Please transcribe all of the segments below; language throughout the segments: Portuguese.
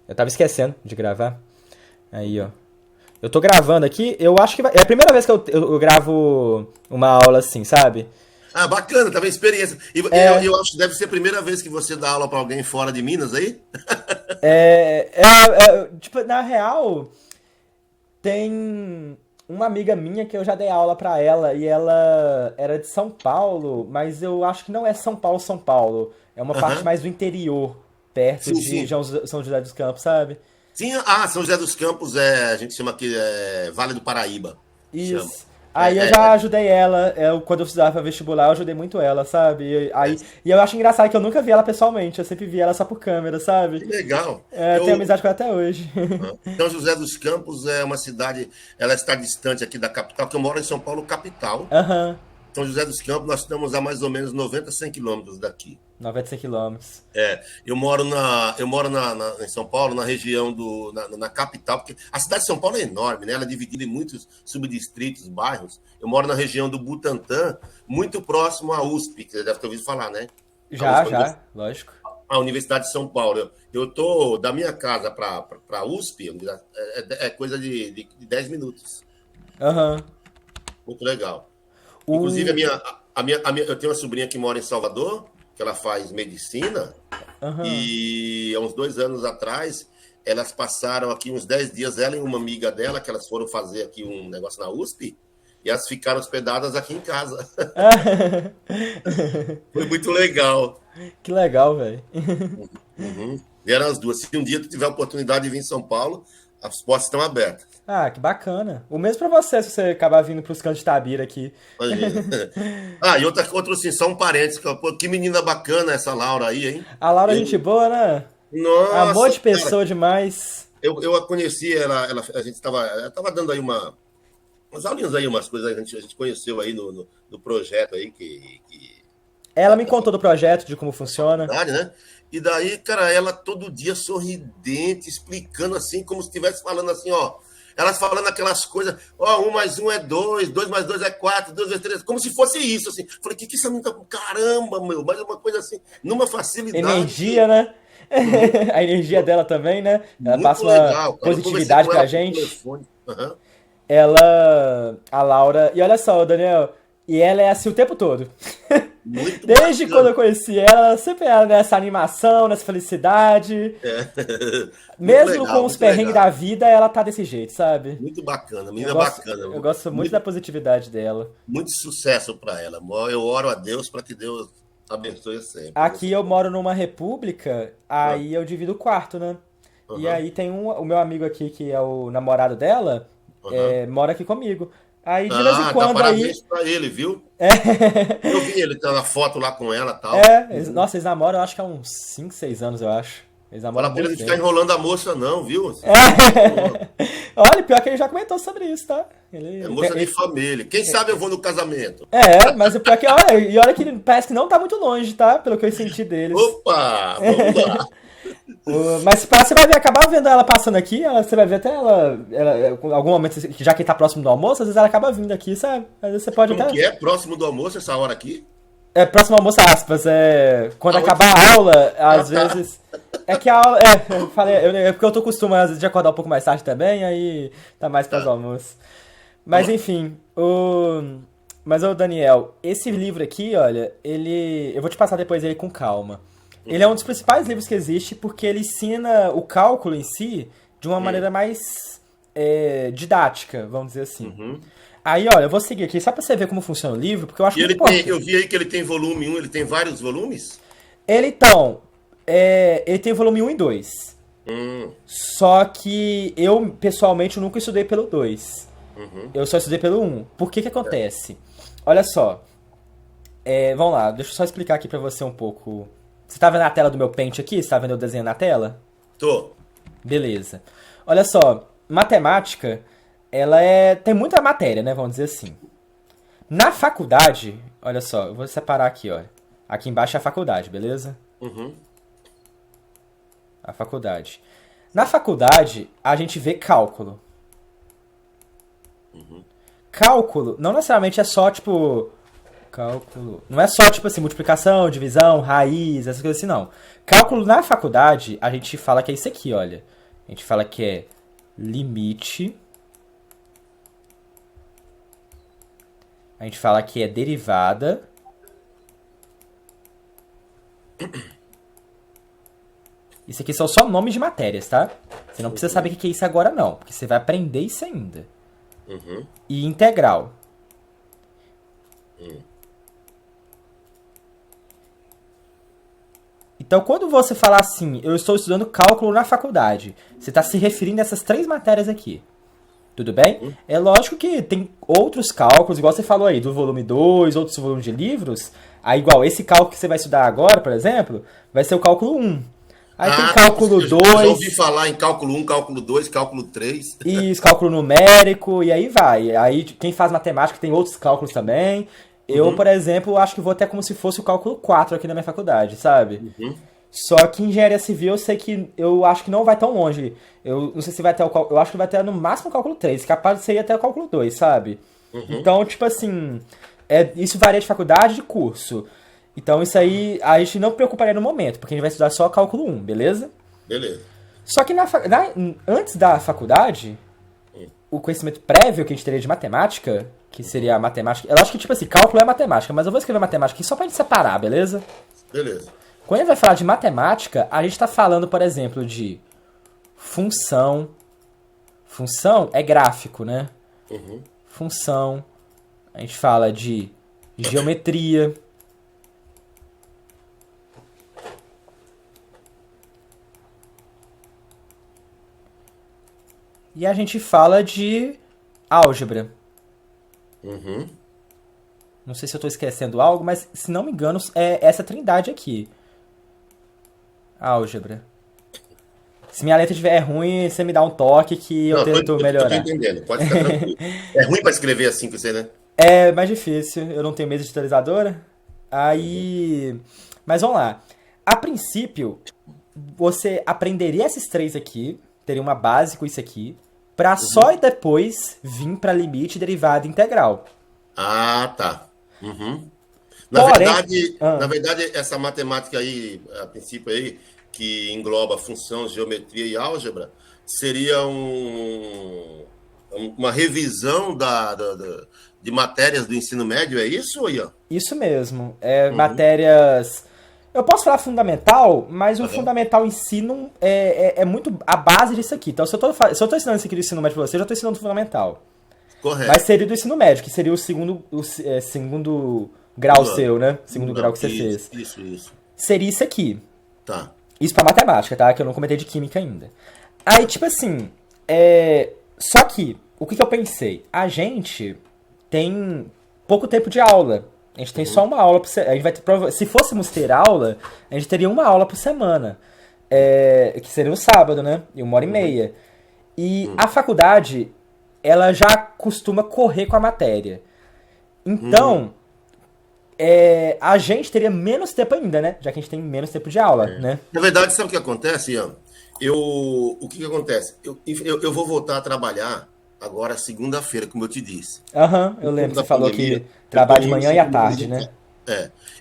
Eu tava esquecendo de gravar. Aí, ó. Eu tô gravando aqui, eu acho que é a primeira vez que eu gravo uma aula assim, sabe? Ah, bacana, tá vendo? Experiência. E É, eu acho que deve ser a primeira vez que você dá aula pra alguém fora de Minas aí? tipo, na real, tem uma amiga minha que eu já dei aula pra ela e ela era de São Paulo, mas eu acho que não é São Paulo, São Paulo. É uma parte Aham. mais do interior, perto Sim, de sim. São José dos Campos, sabe? Sim, São José dos Campos, a gente chama aqui Vale do Paraíba, chama. Isso. Aí eu É, já é, ajudei ela, quando eu estudava vestibular, eu ajudei muito ela, sabe? é. E eu acho engraçado que eu nunca vi ela pessoalmente, eu sempre vi ela só por câmera, sabe? Que legal. É, eu tenho Eu, amizade com ela até hoje. São José dos Campos é uma cidade, ela está distante aqui da capital, que eu moro em São Paulo, capital. Aham, São José dos Campos, nós estamos a mais ou menos 90, 100 quilômetros daqui. 95 quilômetros. Em São Paulo, na região na capital, porque a cidade de São Paulo é enorme, né? Ela é dividida em muitos subdistritos, bairros. Eu moro na região do Butantã, muito próximo à USP, que você deve ter ouvido falar, né? A Já, USP, já, lógico. a Universidade de São Paulo. Eu tô da minha casa para a USP, é coisa de 10 minutos. Aham. Muito legal. Inclusive, O. eu tenho uma sobrinha que mora em Salvador, que ela faz medicina, Aham. e há uns 2 anos atrás, elas passaram aqui uns 10 dias, ela e uma amiga dela, que elas foram fazer aqui um negócio na USP, e elas ficaram hospedadas aqui em casa. Foi muito legal. Que legal, velho. Uhum. Vieram as duas. Se um dia tu tiver a oportunidade de vir em São Paulo, as portas estão abertas. Ah, que bacana. O mesmo pra você, se você acabar vindo pros cantos de Tabira aqui. Imagina. E outro assim, só um parênteses. Pô, que menina bacana essa Laura aí, hein? A Laura é Eu, gente boa, né? Amor nossa, de cara, pessoa demais. eu a conheci, a gente ela tava dando aí umas aulinhas aí, umas coisas a gente conheceu aí no projeto aí Ela me da contou do projeto, de como funciona. faculdade, né? E daí, cara, ela todo dia sorridente, explicando assim, como se estivesse falando assim, ó. Elas falando aquelas coisas, ó, 1 mais 1 é 2, 2 mais 2 é 4, 2 mais 3, como se fosse isso, assim. Falei, que essa menina tá com caramba, meu, mas é uma coisa assim, numa facilidade que. Energia, né? Uhum. A energia dela também, né? Ela Muito passa uma legal, cara. Eu conversei positividade com pra ela por gente. telefone. Uhum. A Laura. E olha só, Daniel. E ela é assim o tempo todo. Muito Desde quando bacana. eu conheci ela, sempre era nessa animação, nessa felicidade. É. Muito Mesmo com legal, os muito perrengues legal. da vida, ela tá desse jeito, sabe? Muito bacana, Eu menina gosto, bacana. eu gosto muito da Muito, positividade dela. muito sucesso para ela. Eu oro a Deus para que Deus abençoe sempre. Aqui Você. eu moro numa república, Ah, aí eu divido o quarto, né? E aham, aí tem o meu amigo aqui, que é o namorado dela, aham. mora aqui comigo. Aí de vez em Dá quando aí. parabéns para ele, viu? Eu vi ele tá na foto lá com ela e tal. Uhum. Nossa, eles namoram, eu acho que há uns 5 6 anos, eu acho. Eles namoram há Fala para ele muito não ficar tempo. enrolando a moça, não, viu? Fica enrolando. Olha, pior que ele já comentou sobre isso, tá? É moça de família. Quem sabe eu vou no casamento. Mas o pior que, olha, e olha que parece que não tá muito longe, tá? Pelo que eu senti deles. Opa, vamos lá. Mas você vai ver, acabar vendo ela passando aqui, você vai ver até ela, em algum momento, já que tá próximo do almoço, às vezes ela acaba vindo aqui, sabe? Às vezes você pode Como até. que é? Próximo do almoço, essa hora aqui? Próximo ao almoço, aspas, quando Aonde acabar fica? a aula, às Tá. vezes. É que a aula. Eu falei, é porque eu tô acostumado às vezes, de acordar um pouco mais tarde também, aí tá mais pras Tá. almoços. Mas enfim, Mas, ô Daniel, esse livro aqui, olha, ele. Eu vou te passar depois ele com calma. Ele é um dos principais livros que existe porque ele ensina o cálculo em si de uma maneira mais didática, vamos dizer assim. Uhum. Aí, olha, eu vou seguir aqui só pra você ver como funciona o livro, porque eu acho E muito eu importante. vi aí que ele tem volume 1, ele tem vários volumes? Ele, então, ele tem volume um e 2. Hum, Só que eu, pessoalmente, nunca estudei pelo 2. uhum. Eu só estudei pelo um. Por que que acontece? Olha só, vamos lá, deixa eu só explicar aqui pra você um pouco. Você tá vendo a tela do meu pente aqui? Você tá vendo eu desenhando na tela? Tô. Beleza. Olha só, matemática, tem muita matéria, né? Vamos dizer assim. Na faculdade, olha só, eu vou separar aqui, ó. Aqui embaixo é a faculdade, beleza? Uhum. A faculdade. Na faculdade, a gente vê cálculo. Cálculo não necessariamente é só, tipo, Cálculo. Não é só, tipo assim, multiplicação, divisão, raiz, essas coisas assim, não. Cálculo na faculdade, a gente fala que é isso aqui, olha. A gente fala que é limite. A gente fala que é derivada. Isso aqui são só nomes de matérias, tá? Você não precisa saber o que é isso agora, não. Porque você vai aprender isso ainda. E integral. Então, quando você falar assim, eu estou estudando cálculo na faculdade, você está se referindo a essas 3 matérias aqui. Tudo bem? É lógico que tem outros cálculos, igual você falou aí, do volume 2, outros volumes de livros. Aí, igual esse cálculo que você vai estudar agora, por exemplo, vai ser o cálculo 1. Aí tem cálculo 2. Eu já ouvi falar em cálculo 1, cálculo 2, cálculo 3. Isso, cálculo numérico, e aí vai. Aí quem faz matemática tem outros cálculos também. Eu, por exemplo, acho que vou até como se fosse o cálculo 4 aqui na minha faculdade, sabe? Só que em engenharia civil eu sei que eu acho que não vai tão longe. Eu não sei se vai até o cálculo. Eu acho que vai até no máximo o cálculo 3, capaz de ser até o cálculo 2, sabe? Então, tipo assim, isso varia de faculdade de curso. Então isso aí a gente não preocuparia no momento, porque a gente vai estudar só cálculo 1, beleza? Beleza. Só que antes da faculdade, o conhecimento prévio que a gente teria de matemática, que seria a matemática. Eu acho que, tipo assim, cálculo é matemática, mas eu vou escrever matemática aqui só pra gente separar, beleza? Beleza. Quando a gente vai falar de matemática, a gente tá falando, por exemplo, de função. Função é gráfico, né? Função. A gente fala de geometria. E a gente fala de álgebra. Não sei se eu estou esquecendo algo, mas se não me engano é essa trindade aqui. Álgebra. Se minha letra estiver ruim, você me dá um toque que eu tento melhorar. Eu tô entendendo, pode ficar tranquilo. É ruim para escrever assim que você, né? É mais difícil, eu não tenho mesa digitalizadora. Aí... Mas vamos lá. A princípio, você aprenderia esses 3 aqui, teria uma base com isso aqui, pra só depois vir pra limite, derivada e integral. Ah, tá. Porém, Na verdade, essa matemática aí, a princípio aí, que engloba função, geometria e álgebra, seria uma revisão de matérias do ensino médio, é isso, Ian? Isso mesmo. Matérias... Eu posso falar fundamental, mas o fundamental em si não é muito a base disso aqui. Então, se eu tô ensinando isso aqui do ensino médio pra você, eu já tô ensinando o fundamental. Correto. Mas seria do ensino médio, que seria o segundo grau seu, né? Segundo grau que você fez. Isso. Seria isso aqui. Tá. Isso pra matemática, tá? Que eu não comentei de química ainda. Aí, tipo assim, só que, o que eu pensei? A gente tem pouco tempo de aula. A gente tem só uma aula por semana. A gente vai ter, se fôssemos ter aula, a gente teria uma aula por semana. Que seria no sábado, né? E 1h30. E a faculdade, ela já costuma correr com a matéria. Então, a gente teria menos tempo ainda, né? Já que a gente tem menos tempo de aula, né? Na verdade, sabe o que acontece, Ian? O que acontece? Eu vou voltar a trabalhar agora segunda-feira, como eu te disse. Eu lembro que você falou que trabalha de manhã e à tarde, né?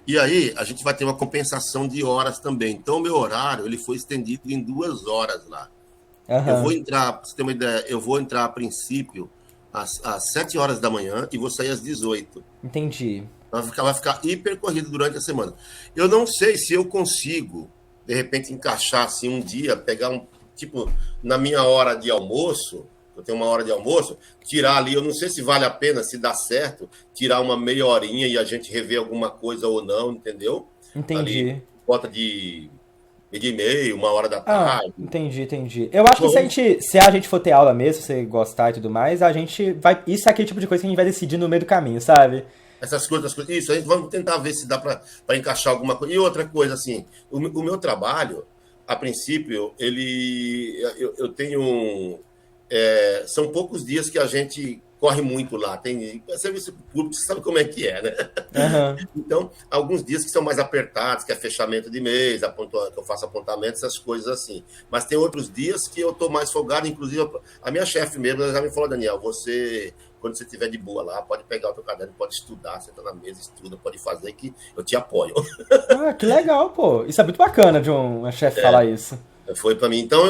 E aí, a gente vai ter uma compensação de horas também. Então, o meu horário ele foi estendido em 2 horas lá. Eu vou entrar, pra você ter uma ideia, eu vou entrar a princípio às 7 horas da manhã e vou sair às 18. Entendi. Vai ficar hiper corrido durante a semana. Eu não sei se eu consigo, de repente, encaixar assim um dia, pegar tipo, na minha hora de almoço, eu tenho uma hora de almoço, tirar ali, eu não sei se vale a pena, se dá certo, tirar uma meia horinha e a gente rever alguma coisa ou não, entendeu? Entendi. Ali, bota de meio-dia e meio, 1h da tarde. Entendi. Eu acho que se a gente for ter aula mesmo, se você gostar e tudo mais, a gente vai... Isso é aquele tipo de coisa que a gente vai decidir no meio do caminho, sabe? Essas coisas, isso, a gente vamos tentar ver se dá para encaixar alguma coisa. E outra coisa, assim, o meu trabalho, a princípio, eu tenho... são poucos dias que a gente corre muito lá. Tem serviço público, você sabe como é que é, né? Aham. Então, alguns dias que são mais apertados, que é fechamento de mês, que eu faço apontamento, essas coisas assim. Mas tem outros dias que eu estou mais folgado, inclusive a minha chefe mesmo ela já me falou, Daniel, quando você estiver de boa lá, pode pegar o teu caderno, pode estudar, senta na mesa, estuda, pode fazer que eu te apoio. Ah, que legal, pô. Isso é muito bacana de uma chefe falar isso. Foi para mim. Então,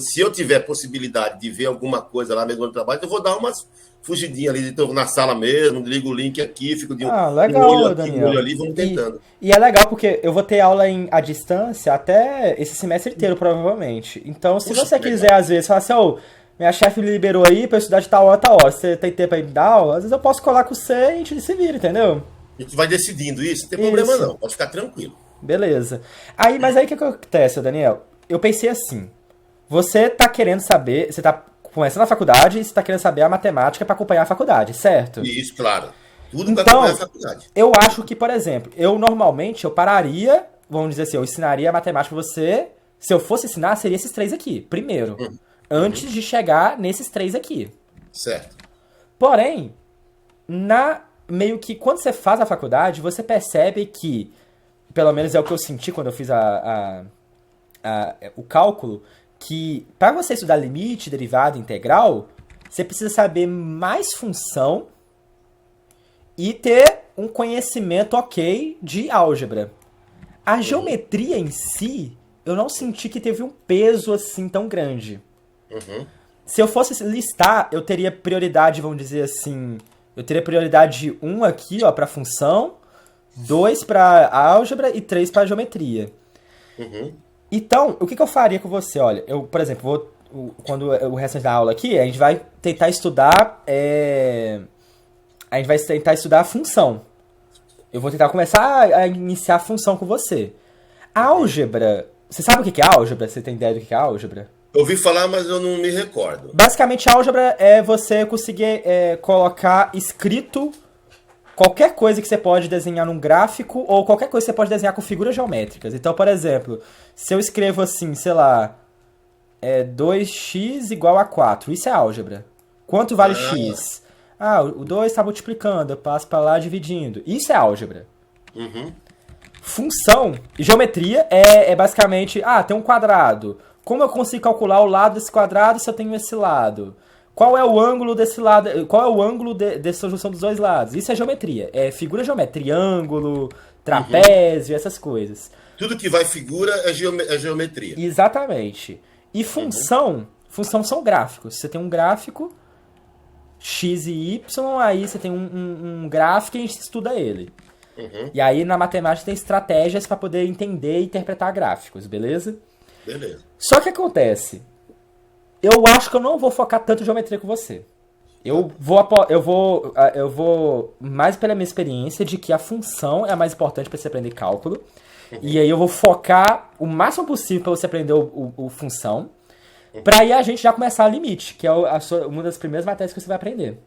se eu tiver possibilidade de ver alguma coisa lá mesmo no trabalho, eu vou dar umas fugidinhas ali, estou na sala mesmo, ligo o link aqui, fico de um olho Legal, aqui, um Daniel. olho ali, vamos tentando. E é legal porque eu vou ter aula à distância até esse semestre inteiro, provavelmente. Então, se Puxa, você que quiser, legal. às vezes, falar assim, ô, minha chefe me liberou aí pra eu estudar de tal hora a tal hora. Você tem tempo aí me dar aula? Às vezes eu posso colar com você e a gente se vira, entendeu? A gente vai decidindo isso, não tem problema Isso. não, pode ficar tranquilo. Beleza. Mas aí o que acontece, Daniel? Eu pensei assim, você tá querendo saber, você tá começando a faculdade e você tá querendo saber a matemática pra acompanhar a faculdade, certo? Isso, claro. Tudo para Então, acompanhar a faculdade. eu acho que, por exemplo, eu pararia, vamos dizer assim, eu ensinaria a matemática pra você, se eu fosse ensinar, seria esses três aqui, primeiro, antes de chegar nesses três aqui. Certo. Porém, meio que quando você faz a faculdade, você percebe que, pelo menos é o que eu senti quando eu fiz o cálculo, que para você estudar limite, derivada, integral, você precisa saber mais função e ter um conhecimento ok de álgebra. A geometria em si, eu não senti que teve um peso assim tão grande. Se eu fosse listar, eu teria prioridade, vamos dizer assim, eu teria prioridade 1 aqui, ó, para função, 2 para álgebra e 3 para geometria. Então, o que eu faria com você? Olha, eu, por exemplo, quando o restante da aula aqui, a gente vai tentar estudar a função. Eu vou tentar começar a iniciar a função com você. Álgebra, você sabe o que é álgebra? Você tem ideia do que é álgebra? Eu ouvi falar, mas eu não me recordo. Basicamente, álgebra é você conseguir colocar escrito qualquer coisa que você pode desenhar num gráfico ou qualquer coisa que você pode desenhar com figuras geométricas. Então, por exemplo, se eu escrevo assim, sei lá, 2x igual a 4, isso é álgebra. Quanto vale x? O 2 está multiplicando, eu passo para lá dividindo. Isso é álgebra. Função, geometria é basicamente, tem um quadrado. Como eu consigo calcular o lado desse quadrado se eu tenho esse lado? Qual é o ângulo desse lado? Qual é o ângulo dessa junção dos dois lados? Isso é geometria. É figura geométrica, triângulo, trapézio, essas coisas. Tudo que vai figura é geometria. Exatamente. E função são gráficos. Você tem um gráfico, x e y, aí você tem um gráfico e a gente estuda ele. E aí na matemática tem estratégias para poder entender e interpretar gráficos, beleza? Beleza. Só que acontece, eu acho que eu não vou focar tanto em geometria com você. Eu vou mais pela minha experiência de que a função é a mais importante para você aprender cálculo. E aí eu vou focar o máximo possível para você aprender o função. Para aí a gente já começar a limite, que é uma das primeiras matérias que você vai aprender.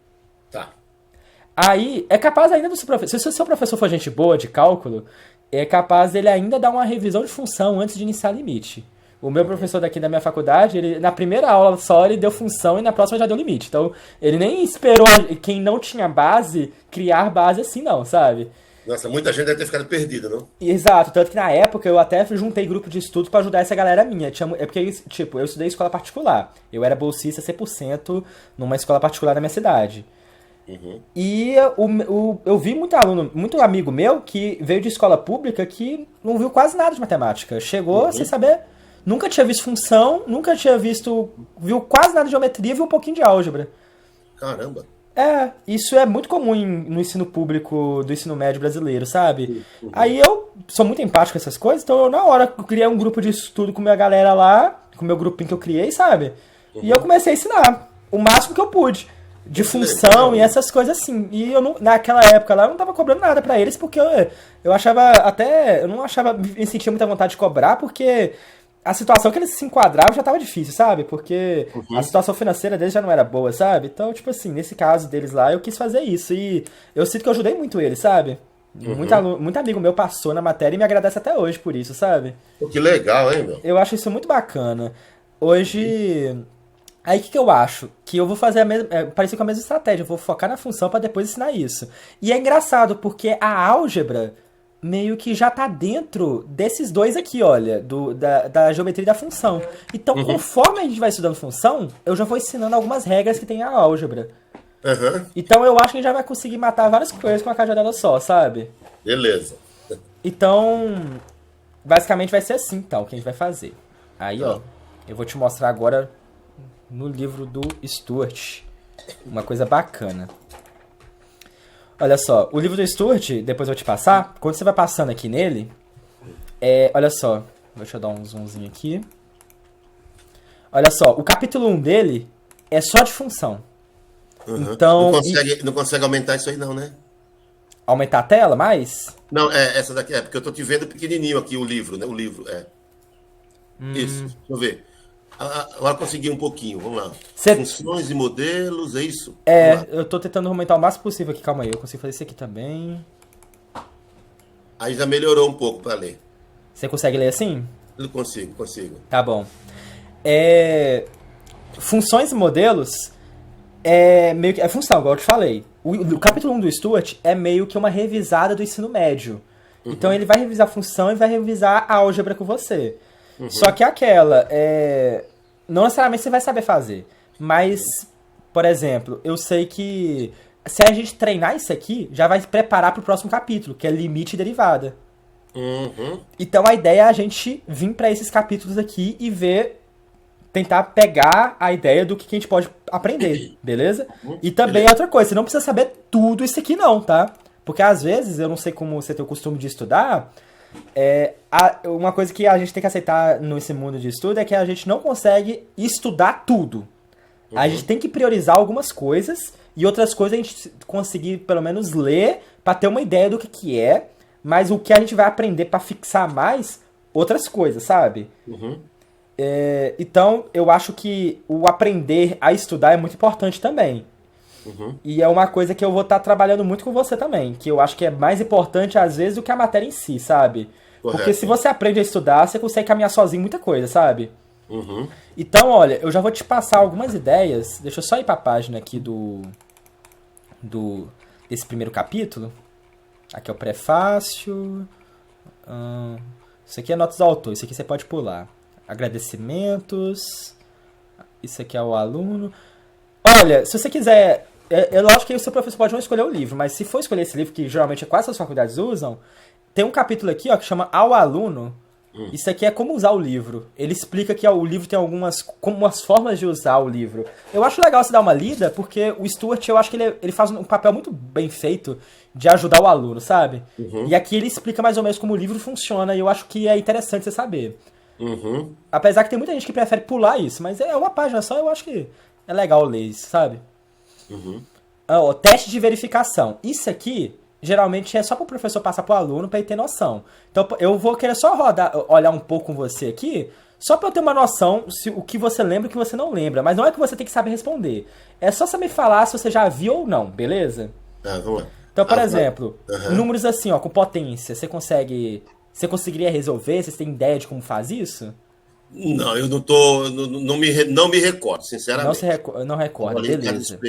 Tá. Aí é capaz ainda do seu professor, se o seu professor for gente boa de cálculo, é capaz dele ainda dar uma revisão de função antes de iniciar limite. O meu professor daqui da minha faculdade, ele, na primeira aula só, ele deu função e na próxima já deu limite. Então, ele nem esperou quem não tinha base criar base assim, não, sabe? Nossa, muita gente deve ter ficado perdida, não? Exato, tanto que na época eu até juntei grupo de estudo pra ajudar essa galera minha. É porque, tipo, eu estudei em escola particular. Eu era bolsista 100% numa escola particular da minha cidade. E eu vi muito amigo meu que veio de escola pública que não viu quase nada de matemática. Chegou sem saber, nunca tinha visto função, viu quase nada de geometria, viu um pouquinho de álgebra. Caramba. Isso é muito comum no ensino público do ensino médio brasileiro, sabe? Aí eu sou muito empático com essas coisas, então na hora eu criei um grupo de estudo com minha galera lá, com o meu grupinho que eu criei, sabe? E eu comecei a ensinar o máximo que eu pude. De função e essas coisas assim. E eu naquela época lá eu não tava cobrando nada pra eles, porque eu achava até. Eu não achava. Me sentia muita vontade de cobrar, porque a situação que eles se enquadravam já tava difícil, sabe? Porque a situação financeira deles já não era boa, sabe? Então, tipo assim, nesse caso deles lá, eu quis fazer isso. E eu sinto que eu ajudei muito eles, sabe? Muito amigo meu passou na matéria e me agradece até hoje por isso, sabe? Pô, que legal, hein, meu? Eu acho isso muito bacana. Hoje. Aí o que eu acho? Que eu vou fazer a mesma, parecido com a mesma estratégia, eu vou focar na função pra depois ensinar isso. E é engraçado, porque a álgebra meio que já tá dentro desses dois aqui, olha, da geometria e da função. Então, conforme a gente vai estudando função, eu já vou ensinando algumas regras que tem a álgebra. Aham. Então eu acho que a gente já vai conseguir matar várias coisas com uma cajadada só, sabe? Beleza. Então, basicamente vai ser assim, então, que a gente vai fazer. Aí, ó, eu vou te mostrar agora no livro do Stuart. Uma coisa bacana. Olha só, o livro do Stuart, depois eu vou te passar. Quando você vai passando aqui nele, olha só, deixa eu dar um zoomzinho aqui. Olha só, o capítulo 1 dele é só de função. Então, não consegue aumentar isso aí não, né? Aumentar a tela mais? Não, essa daqui porque eu tô te vendo pequenininho aqui o livro, né? O livro, Isso, deixa eu ver. Agora consegui um pouquinho, vamos lá. Funções e modelos, é isso? Eu tô tentando aumentar o máximo possível aqui, calma aí, eu consigo fazer isso aqui também. Aí já melhorou um pouco para ler. Você consegue ler assim? Eu consigo. Tá bom. Funções e modelos é meio que... É função, igual eu te falei. O capítulo 1 do Stuart é meio que uma revisada do ensino médio. Então ele vai revisar a função e vai revisar a álgebra com você. Só que não necessariamente você vai saber fazer. Mas, por exemplo, eu sei que se a gente treinar isso aqui, já vai preparar para o próximo capítulo, que é limite e derivada. Então a ideia é a gente vir para esses capítulos aqui e tentar pegar a ideia do que a gente pode aprender, beleza? E também outra coisa, você não precisa saber tudo isso aqui não, tá? Porque às vezes, eu não sei como você tem o costume de estudar, uma coisa que a gente tem que aceitar nesse mundo de estudo é que a gente não consegue estudar tudo. A gente tem que priorizar algumas coisas e outras coisas a gente conseguir pelo menos ler para ter uma ideia do que é, mas o que a gente vai aprender para fixar mais outras coisas, sabe? Então, eu acho que o aprender a estudar é muito importante também. E é uma coisa que eu vou estar trabalhando muito com você também, que eu acho que é mais importante às vezes do que a matéria em si, sabe? Correto. Porque se você aprende a estudar, você consegue caminhar sozinho muita coisa, sabe? Então, olha, eu já vou te passar algumas ideias. Deixa eu só ir para a página aqui desse primeiro capítulo. Aqui é o prefácio. Isso aqui é notas do autor, isso aqui você pode pular. Agradecimentos. Isso aqui é o aluno. Olha, se você quiser... É lógico que o seu professor pode não escolher o livro, mas se for escolher esse livro, que geralmente quase as faculdades usam, tem um capítulo aqui, ó, que chama Ao Aluno. Isso aqui é como usar o livro. Ele explica que o livro tem algumas formas de usar o livro. Eu acho legal você dar uma lida, porque o Stuart, eu acho que ele faz um papel muito bem feito de ajudar o aluno, sabe? E aqui ele explica mais ou menos como o livro funciona, e eu acho que é interessante você saber. Apesar que tem muita gente que prefere pular isso, mas é uma página só, eu acho que é legal ler isso, sabe? Teste de verificação. Isso aqui, geralmente, é só para o professor passar para o aluno para ele ter noção. Então, eu vou querer só olhar um pouco com você aqui, só para eu ter uma noção o que você lembra e o que você não lembra. Mas não é que você tem que saber responder. É só saber falar se você já viu ou não, beleza? Vamos lá. Então, por exemplo, números assim, ó, com potência, você conseguiria resolver? Vocês têm ideia de como faz isso? Não, eu não me recordo, sinceramente. Não recorda, beleza.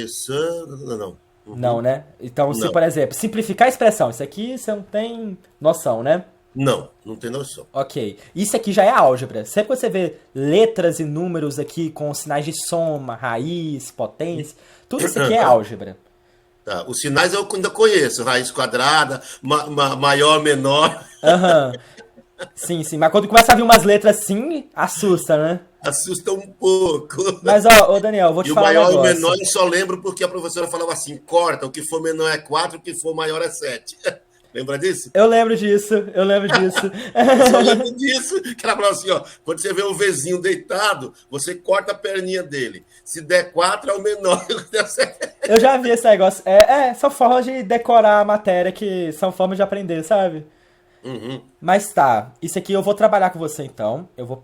Não. Não, né? Então, se, por exemplo, simplificar a expressão, isso aqui você não tem noção, né? Não tem noção. Ok. Isso aqui já é álgebra. Sempre que você vê letras e números aqui com sinais de soma, raiz, potência, tudo isso aqui é álgebra. Tá, os sinais eu ainda conheço. Raiz quadrada, maior, menor. Sim. Mas quando começa a vir umas letras assim, assusta, né? Assusta um pouco. Mas, ó, Daniel, eu vou te falar um negócio. E o maior e o menor eu só lembro porque a professora falava assim, corta, o que for menor é 4, o que for maior é 7. Lembra disso? Eu lembro disso. Eu só lembro disso. Que ela falava assim, ó, quando você vê um Vzinho deitado, você corta a perninha dele. Se der 4, é o menor. Eu já vi esse negócio. São formas de decorar a matéria, que são formas de aprender, sabe? Mas tá, isso aqui eu vou trabalhar com você então. Eu vou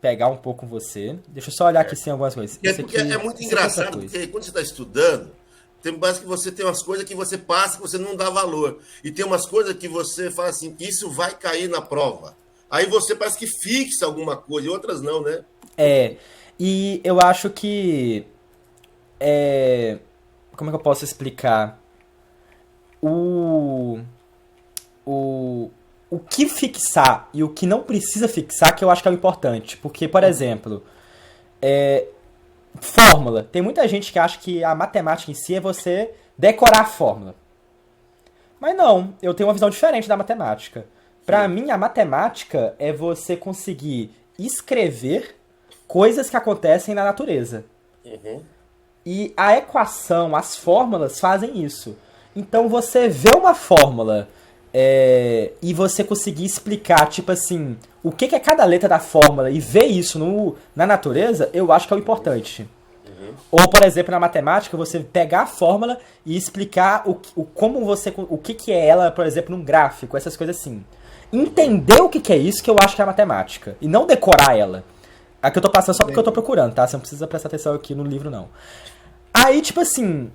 pegar um pouco com você. Deixa eu só olhar aqui sim algumas coisas. Porque é muito engraçado, porque quando você está estudando, parece que você tem umas coisas que você passa que você não dá valor. E tem umas coisas que você fala assim, isso vai cair na prova. Aí você parece que fixa alguma coisa, e outras não, né? E eu acho que... como é que eu posso explicar? O que fixar e o que não precisa fixar, que eu acho que é o importante. Porque, por exemplo, fórmula. Tem muita gente que acha que a matemática em si é você decorar a fórmula. Mas não, eu tenho uma visão diferente da matemática. Pra mim, a matemática é você conseguir escrever coisas que acontecem na natureza. E a equação, as fórmulas fazem isso. Então você vê uma fórmula e você conseguir explicar, tipo assim, o que é cada letra da fórmula e ver isso na natureza, eu acho que é o importante. Ou, por exemplo, na matemática, você pegar a fórmula e explicar o que é ela, por exemplo, num gráfico, essas coisas assim. Entender o que é isso que eu acho que é a matemática. E não decorar ela. Aqui eu tô passando só porque eu tô procurando, tá? Você não precisa prestar atenção aqui no livro, não. Aí, tipo assim,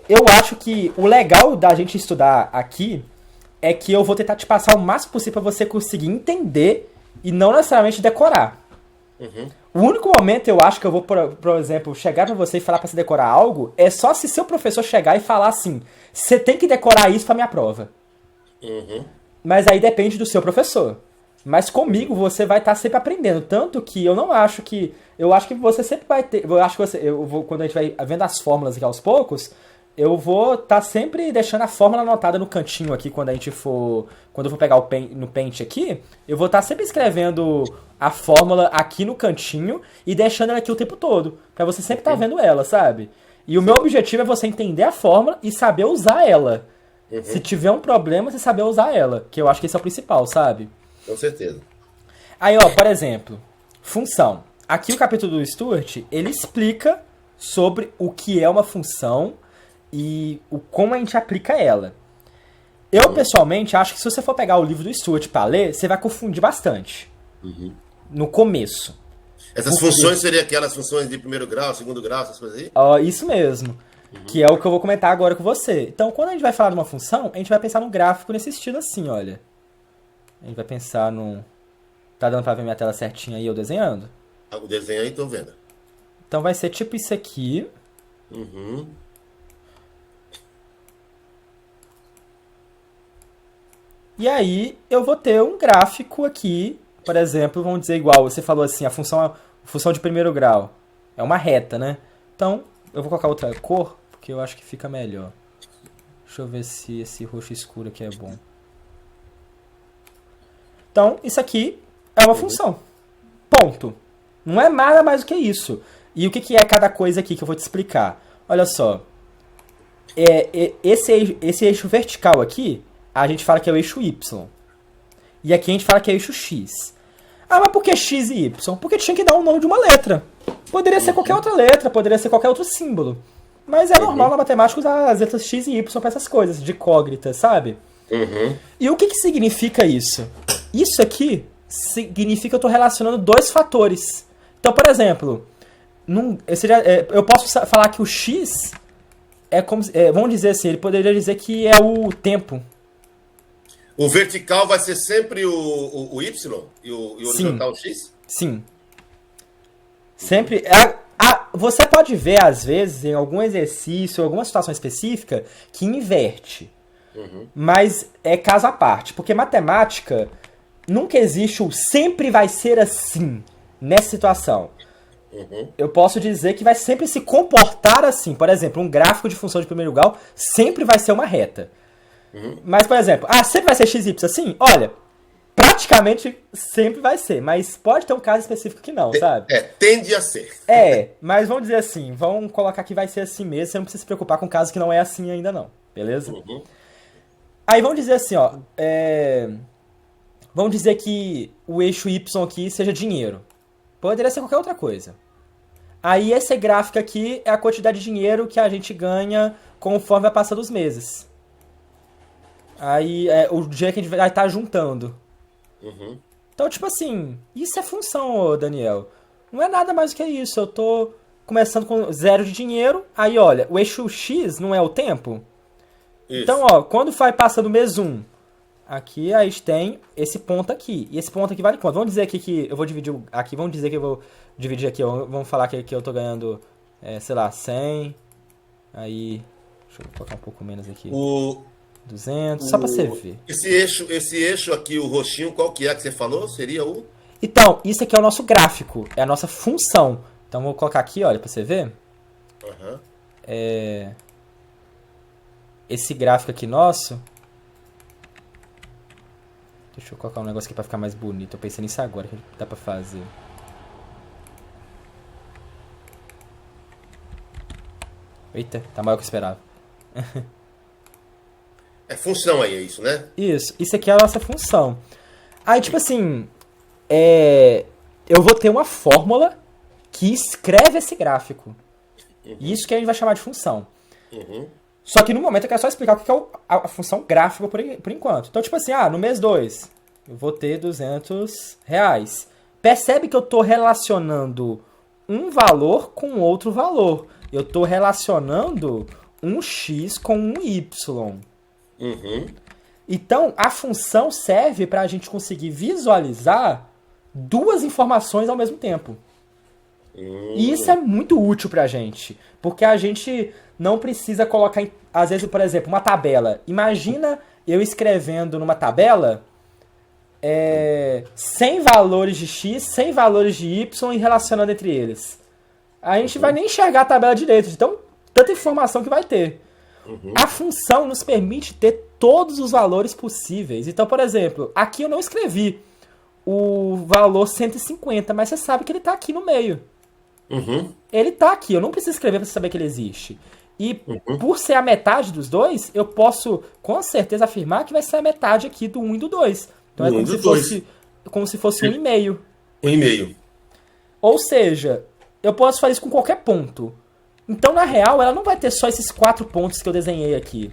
eu acho que o legal da gente estudar aqui é que eu vou tentar te passar o máximo possível pra você conseguir entender e não necessariamente decorar. O único momento eu acho que eu vou, por exemplo, chegar pra você e falar pra você decorar algo é só se seu professor chegar e falar assim, você tem que decorar isso pra minha prova. Mas aí depende do seu professor. Mas comigo você vai estar sempre aprendendo. Tanto que eu não acho que... Eu acho que você sempre vai ter... Quando a gente vai vendo as fórmulas aqui aos poucos, eu vou estar sempre deixando a fórmula anotada no cantinho aqui quando eu for pegar no Paint aqui. Eu vou estar sempre escrevendo a fórmula aqui no cantinho e deixando ela aqui o tempo todo. Pra você sempre estar vendo ela, sabe? E o meu objetivo é você entender a fórmula e saber usar ela. Se tiver um problema, você saber usar ela. Que eu acho que esse é o principal, sabe? Com certeza. Aí, ó, por exemplo, função. Aqui o capítulo do Stuart, ele explica sobre o que é uma função e como a gente aplica ela. Eu, pessoalmente, acho que se você for pegar o livro do Stuart pra ler, você vai confundir bastante. No começo. Essas funções seriam aquelas funções de primeiro grau, segundo grau, essas coisas aí? Ó, isso mesmo. Que é o que eu vou comentar agora com você. Então, quando a gente vai falar de uma função, a gente vai pensar num gráfico nesse estilo assim, olha. A gente vai pensar num... Tá dando pra ver minha tela certinha aí, eu desenhando? O desenho aí, tô vendo. Então vai ser tipo isso aqui. E aí eu vou ter um gráfico aqui, por exemplo, vamos dizer igual, você falou assim, a função de primeiro grau é uma reta, né? Então, eu vou colocar outra cor, porque eu acho que fica melhor. Deixa eu ver se esse roxo escuro aqui é bom. Então, isso aqui é uma função. Ponto. Não é nada mais do que isso. E o que é cada coisa aqui que eu vou te explicar? Olha só. Esse eixo vertical aqui, a gente fala que é o eixo Y. E aqui a gente fala que é o eixo X. Ah, mas por que X e Y? Porque tinha que dar o nome de uma letra. Poderia ser qualquer outra letra, poderia ser qualquer outro símbolo. Mas é normal na matemática usar as letras X e Y para essas coisas, de incógnitas, sabe? E o que significa isso? Isso aqui significa que eu estou relacionando dois fatores. Então, por exemplo, eu posso falar que o X é como... vamos dizer assim, ele poderia dizer que é o tempo. O vertical vai ser sempre o Y e o horizontal o X? Sim. Sempre... Você pode ver, às vezes, em algum exercício, alguma situação específica, que inverte. Mas é caso à parte. Porque matemática... Nunca existe o sempre vai ser assim, nessa situação. Eu posso dizer que vai sempre se comportar assim. Por exemplo, um gráfico de função de primeiro grau sempre vai ser uma reta. Mas, por exemplo, sempre vai ser XY assim? Olha, praticamente sempre vai ser. Mas pode ter um caso específico que não, sabe? Tende a ser. Mas vamos dizer assim, vamos colocar que vai ser assim mesmo. Você não precisa se preocupar com um caso que não é assim ainda não, beleza? Aí vamos dizer assim, ó... Vamos dizer que o eixo Y aqui seja dinheiro. Poderia ser qualquer outra coisa. Aí esse gráfico aqui é a quantidade de dinheiro que a gente ganha conforme vai passando os meses. Aí é o dia que a gente vai estar juntando. Então, tipo assim, isso é função, ô Daniel. Não é nada mais do que isso. Eu tô começando com 0 de dinheiro. Aí, olha, o eixo X não é o tempo? Isso. Então, ó, quando vai passando o mês 1... Aqui a gente tem esse ponto aqui. E esse ponto aqui vale quanto? Vamos dizer aqui que eu vou dividir aqui. Vamos dizer que eu vou dividir aqui. Vamos falar que eu tô ganhando, sei lá, 100. Aí, deixa eu colocar um pouco menos aqui. 200, só pra você ver. Esse eixo aqui, o roxinho, qual que é que você falou? Seria o... Então, isso aqui é o nosso gráfico. É a nossa função. Então, vou colocar aqui, olha, pra você ver. Uhum. Esse gráfico aqui nosso... Deixa eu colocar um negócio aqui pra ficar mais bonito. Eu pensei nisso agora, que dá pra fazer. Eita, tá maior que eu esperava. É função aí, é isso, né? Isso aqui é a nossa função. Aí, tipo assim, eu vou ter uma fórmula que escreve esse gráfico. Isso que a gente vai chamar de função. Só que no momento eu quero só explicar o que é a função gráfica por enquanto. Então, tipo assim, no mês 2, eu vou ter R$200. Percebe que eu estou relacionando um valor com outro valor. Eu estou relacionando um X com um Y. Então, a função serve para a gente conseguir visualizar duas informações ao mesmo tempo. E isso é muito útil para a gente, porque a gente não precisa colocar, às vezes, por exemplo, uma tabela. Imagina eu escrevendo numa tabela 100 valores de X, 100 valores de Y e relacionando entre eles. A gente vai nem enxergar a tabela direito, então tanta informação que vai ter. A função nos permite ter todos os valores possíveis. Então, por exemplo, aqui eu não escrevi o valor 150, mas você sabe que ele está aqui no meio. Ele está aqui, eu não preciso escrever para saber que ele existe. E por ser a metade dos dois, eu posso com certeza afirmar que vai ser a metade aqui do 1 e do 2. Então é como se fosse 1,5. 1,5. Ou seja, eu posso fazer isso com qualquer ponto. Então, na real, ela não vai ter só esses 4 pontos que eu desenhei aqui.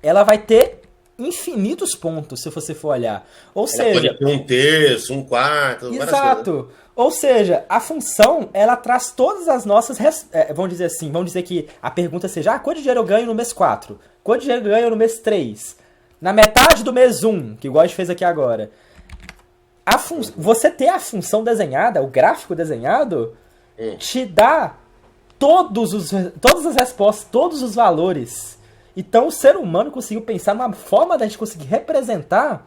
Ela vai ter infinitos pontos, se você for olhar. Ou seja... Pode ter 1/3, 1/4... Exato. Ou seja, a função, ela traz todas as nossas... Vamos dizer que a pergunta seja, quanto dinheiro eu ganho no mês 4? Quanto dinheiro eu ganho no mês 3? Na metade do mês 1, que igual a gente fez aqui agora. Você ter a função desenhada, o gráfico desenhado, te dá todas as respostas, todos os valores. Então o ser humano conseguiu pensar numa forma da gente conseguir representar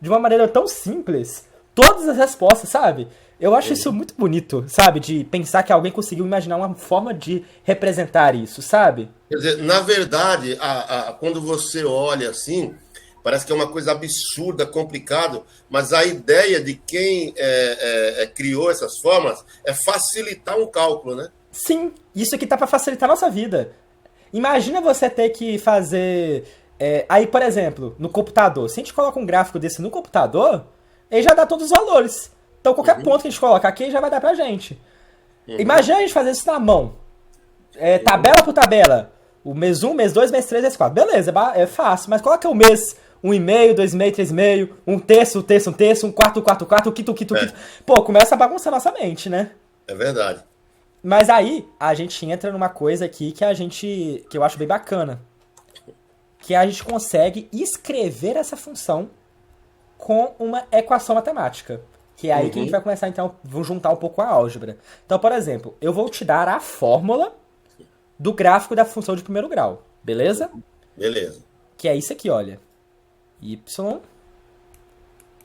de uma maneira tão simples todas as respostas, sabe? Eu acho isso muito bonito, sabe? De pensar que alguém conseguiu imaginar uma forma de representar isso, sabe? Quer dizer, na verdade, quando você olha assim, parece que é uma coisa absurda, complicado, mas a ideia de quem criou essas formas é facilitar um cálculo, né? Sim, isso aqui tá para facilitar a nossa vida. Imagina você ter que fazer... aí, por exemplo, no computador. Se a gente coloca um gráfico desse no computador, ele já dá todos os valores. Então, qualquer ponto que a gente colocar aqui, já vai dar pra gente. Imagina a gente fazer isso na mão. Tabela por tabela. O mês 1, mês 2, mês 3, mês 4. Beleza, é fácil. Mas coloca o mês 1,5, 2,5, 3,5, 1/3, 1/4, o quinto. Pô, começa a bagunçar nossa mente, né? É verdade. Mas aí, a gente entra numa coisa aqui que eu acho bem bacana. Que a gente consegue escrever essa função com uma equação matemática. Que é aí que a gente vai começar, então, vou juntar um pouco a álgebra. Então, por exemplo, eu vou te dar a fórmula do gráfico da função de primeiro grau. Beleza? Beleza. Que é isso aqui, olha. Y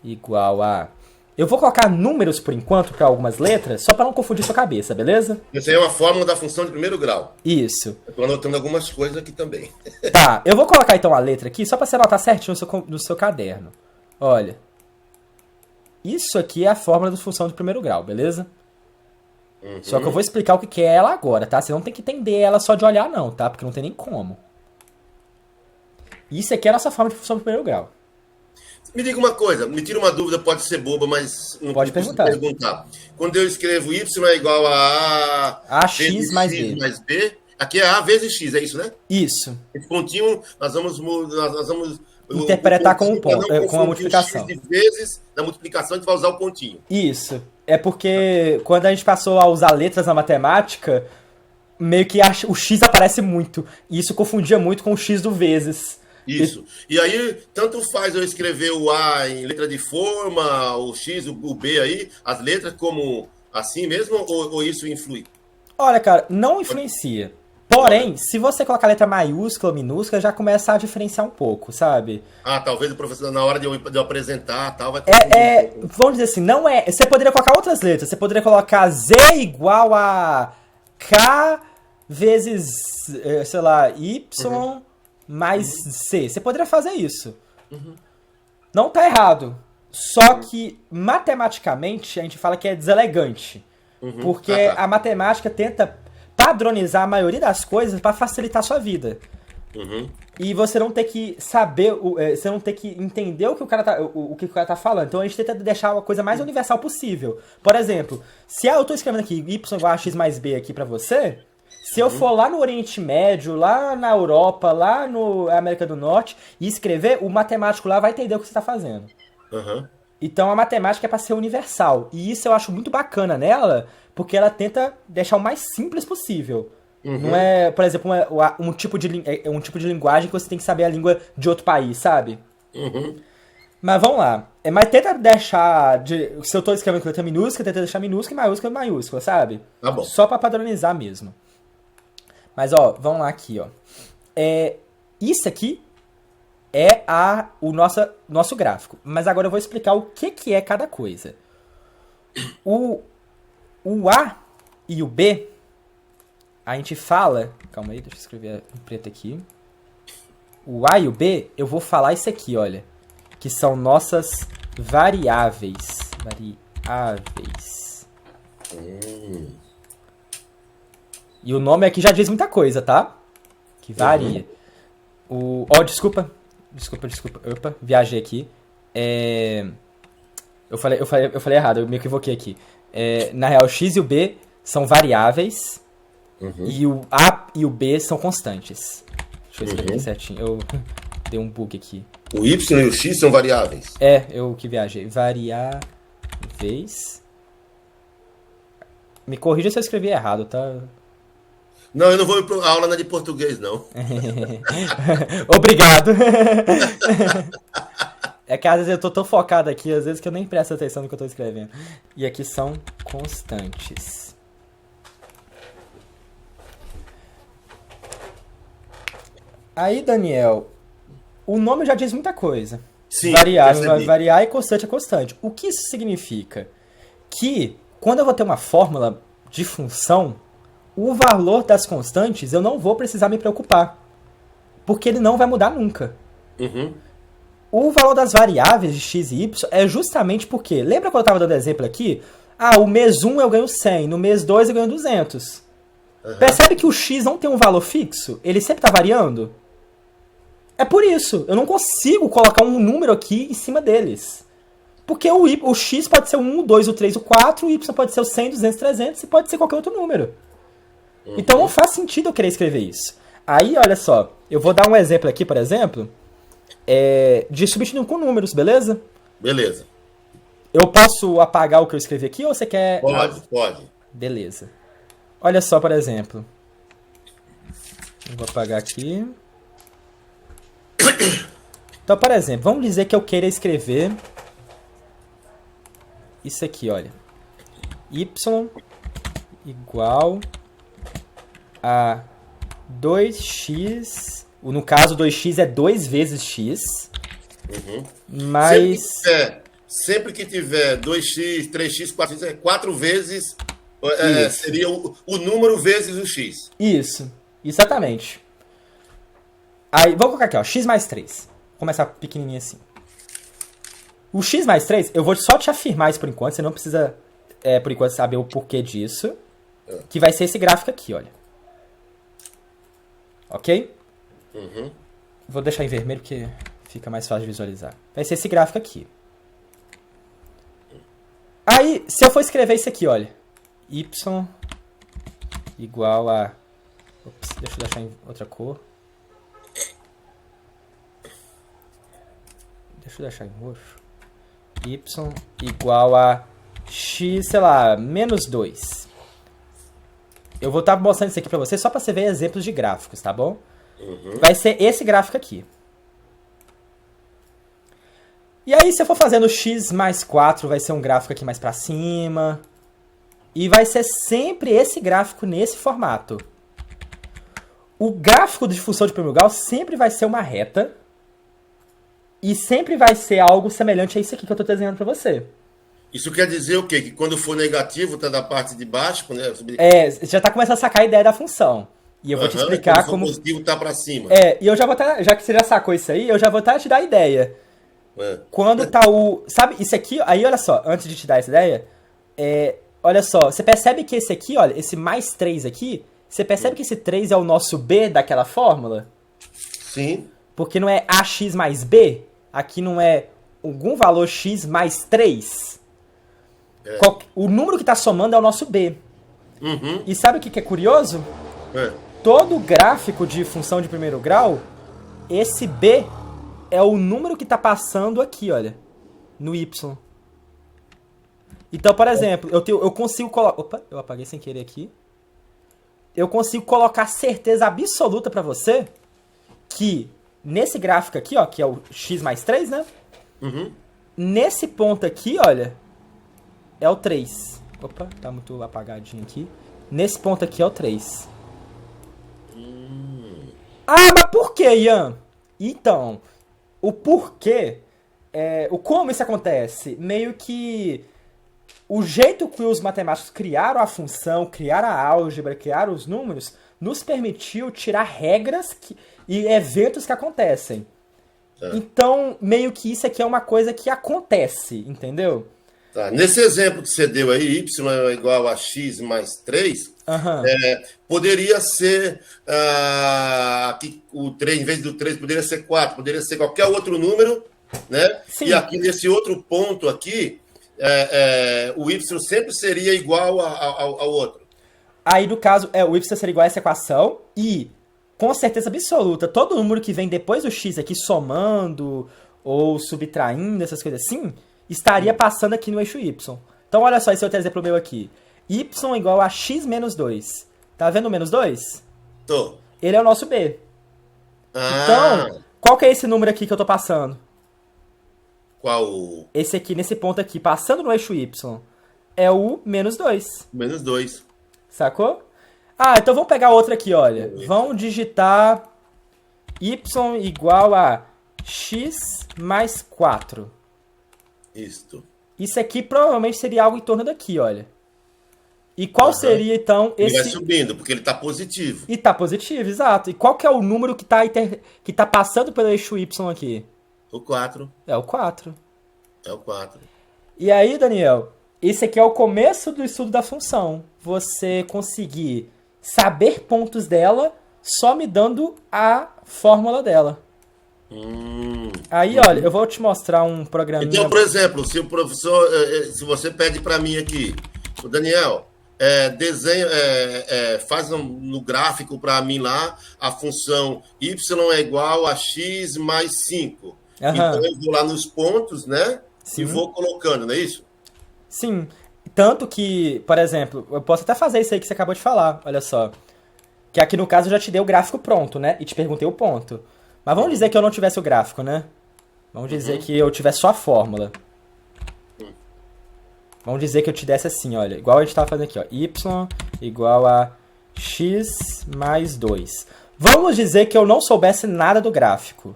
igual a... Eu vou colocar números, por enquanto, para algumas letras, só para não confundir sua cabeça, beleza? Isso aí é uma fórmula da função de primeiro grau. Isso. Eu estou anotando algumas coisas aqui também. Tá, eu vou colocar, então, a letra aqui, só para você anotar certinho no seu caderno. Olha. Isso aqui é a fórmula da função de primeiro grau, beleza? Só que eu vou explicar o que é ela agora, tá? Você não tem que entender ela só de olhar, não, tá? Porque não tem nem como. Isso aqui é a nossa fórmula de função de primeiro grau. Me diga uma coisa, me tira uma dúvida, pode ser boba, mas não pode perguntar. Quando eu escrevo y é igual a AX mais B. Aqui é A vezes X, é isso, né? Isso. Esse pontinho nós vamos interpretar com a multiplicação. X de vezes na multiplicação a gente vai usar o pontinho. Isso. É porque quando a gente passou a usar letras na matemática, meio que o X aparece muito. E isso confundia muito com o X do vezes. Isso. E aí, tanto faz eu escrever o A em letra de forma, o X, o B aí, as letras como assim mesmo, ou isso influi? Olha, cara, não influencia. Porém, se você colocar letra maiúscula ou minúscula, já começa a diferenciar um pouco, sabe? Ah, talvez o professor, na hora de eu apresentar, tal, vai Vamos dizer assim, não é. Você poderia colocar outras letras. Você poderia colocar Z igual a K vezes, sei lá, Y mais C. Você poderia fazer isso. Não tá errado. Só que, matematicamente, a gente fala que é deselegante. Porque a matemática tenta padronizar a maioria das coisas para facilitar a sua vida. E você não ter que saber, você não ter que entender o que o cara tá falando. Então a gente tenta deixar uma coisa mais universal possível. Por exemplo, se eu tô escrevendo aqui y igual a x mais b aqui pra você, se eu for lá no Oriente Médio, lá na Europa, lá na América do Norte, e escrever, o matemático lá vai entender o que você tá fazendo. Então a matemática é para ser universal. E isso eu acho muito bacana nela, porque ela tenta deixar o mais simples possível. Não é, por exemplo, um tipo de linguagem que você tem que saber a língua de outro país, sabe? Mas vamos lá. Mas tenta deixar. Se eu tô escrevendo com letra minúscula, tenta deixar minúscula e maiúscula, sabe? Tá bom. Só pra padronizar mesmo. Mas, ó, vamos lá aqui, ó. Isso aqui é o nosso gráfico. Mas agora eu vou explicar o que é cada coisa. O A e o B, a gente fala... Calma aí, deixa eu escrever em preto aqui. O A e o B, eu vou falar isso aqui, olha. Que são nossas variáveis. E o nome aqui já diz muita coisa, tá? Que varia. Desculpa. Opa, viajei aqui. Eu falei errado, eu me equivoquei aqui. Na real, o X e o B são variáveis. E o A e o B são constantes. Deixa eu escrever certinho. Eu dei um bug aqui. O Y e o X são variáveis? Eu que viajei. Variáveis. Me corrija se eu escrevi errado, tá? Não, eu não vou ir pra aula de português, não. Obrigado. É que às vezes eu tô tão focado aqui, às vezes que eu nem presto atenção no que eu tô escrevendo. E aqui são constantes. Aí, Daniel, o nome já diz muita coisa. Sim, variável vai variar e constante é constante. O que isso significa? Que quando eu vou ter uma fórmula de função, o valor das constantes eu não vou precisar me preocupar. Porque ele não vai mudar nunca. O valor das variáveis de x e y é justamente porque... Lembra quando eu estava dando exemplo aqui? O mês 1 eu ganho 100, no mês 2 eu ganho 200. Percebe que o x não tem um valor fixo? Ele sempre está variando? É por isso. Eu não consigo colocar um número aqui em cima deles. Porque o x pode ser o 1, o 2, o 3, o 4, o y pode ser o 100, 200, 300 e pode ser qualquer outro número. Então não faz sentido eu querer escrever isso. Aí, olha só. Eu vou dar um exemplo aqui, por exemplo, de substituindo com números, beleza? Beleza. Eu posso apagar o que eu escrevi aqui ou você quer... Pode. Beleza. Olha só, por exemplo. Eu vou apagar aqui. Então, por exemplo, vamos dizer que eu queira escrever isso aqui, olha. Y igual a 2x... No caso, 2x é 2 vezes x. Mas... Sempre que tiver 2x, 3x, 4x, é 4 vezes... seria o número vezes o x. Isso, exatamente. Aí, vamos colocar aqui, ó, x mais 3. Vou começar pequenininho assim. O x mais 3, eu vou só te afirmar isso por enquanto, você não precisa, por enquanto, saber o porquê disso. Que vai ser esse gráfico aqui, olha. Ok? Vou deixar em vermelho porque fica mais fácil de visualizar. Vai ser esse gráfico aqui. Aí, se eu for escrever isso aqui, olha. Y igual a... Ops, deixa eu deixar em outra cor. Deixa eu deixar em roxo. Y igual a x, sei lá, menos 2. Eu vou estar mostrando isso aqui pra você só pra você ver exemplos de gráficos, tá bom? Vai ser esse gráfico aqui. E aí, se eu for fazendo x mais 4, vai ser um gráfico aqui mais pra cima. E vai ser sempre esse gráfico nesse formato. O gráfico de função de primeiro grau sempre vai ser uma reta. E sempre vai ser algo semelhante a isso aqui que eu estou desenhando para você. Isso quer dizer o quê? Que quando for negativo, tá da parte de baixo? Né? Já está começando a sacar a ideia da função. E eu vou te explicar como... Quando for positivo, tá para cima. E eu já vou até... Já que você já sacou isso aí, eu já vou até te dar a ideia. Quando tá o... Sabe, isso aqui... Aí, olha só, antes de te dar essa ideia... olha só, você percebe que esse aqui, olha, esse mais 3 aqui... Você percebe que esse 3 é o nosso B daquela fórmula? Sim. Porque não é AX mais B? Aqui não é algum valor X mais 3? O número que está somando é o nosso B. Uhum. E sabe o que é curioso? Todo gráfico de função de primeiro grau, esse B é o número que está passando aqui, olha. No Y. Então, por exemplo, eu consigo colocar... Opa, eu apaguei sem querer aqui. Eu consigo colocar certeza absoluta para você que nesse gráfico aqui, ó, que é o x mais 3, né? Uhum. Nesse ponto aqui, olha, é o 3. Opa, tá muito apagadinho aqui. Nesse ponto aqui é o 3. Ah, mas por que, Ian? Então, o porquê, como isso acontece? Meio que... O jeito que os matemáticos criaram a função, criaram a álgebra, criaram os números, nos permitiu tirar regras e eventos que acontecem. Então, meio que isso aqui é uma coisa que acontece, entendeu? Tá. Nesse exemplo que você deu aí, y é igual a x mais 3, poderia ser aqui, o 3, em vez do 3, poderia ser 4, poderia ser qualquer outro número, né? Sim. E aqui nesse outro ponto aqui, o y sempre seria igual ao outro. Aí, no caso, o y seria igual a essa equação e, com certeza absoluta, todo número que vem depois do x aqui somando ou subtraindo, essas coisas assim, estaria passando aqui no eixo y. Então, olha só esse outro exemplo meu aqui. Y igual a x menos 2. Tá vendo o menos 2? Tô. Ele é o nosso b. Então, qual que é esse número aqui que eu tô passando? Qual? Esse aqui, nesse ponto aqui, passando no eixo y, é o menos 2. Menos 2. Sacou? Então vamos pegar outro aqui, olha. Vamos digitar y igual a x mais 4. Isto. Isso aqui provavelmente seria algo em torno daqui, olha. E qual seria, então, esse... Ele vai subindo, porque ele tá positivo. E tá positivo, exato. E qual que é o número que tá passando pelo eixo y aqui? O 4. É o 4. É o 4. E aí, Daniel, esse aqui é o começo do estudo da função. Você conseguir saber pontos dela só me dando a fórmula dela. Aí, olha, eu vou te mostrar um programinha... Então, por exemplo, se o professor... Se você pede para mim aqui, o Daniel, desenha, faz no gráfico para mim lá a função y é igual a x mais 5. Então, eu vou lá nos pontos, né? Sim. E vou colocando, não é isso? Sim. Tanto que, por exemplo, eu posso até fazer isso aí que você acabou de falar, olha só. Que aqui no caso eu já te dei o gráfico pronto, né? E te perguntei o ponto. Mas vamos dizer que eu não tivesse o gráfico, né? Vamos dizer que eu tivesse só a fórmula. Vamos dizer que eu te desse assim, olha. Igual a gente estava fazendo aqui, ó. Y igual a x mais 2. Vamos dizer que eu não soubesse nada do gráfico.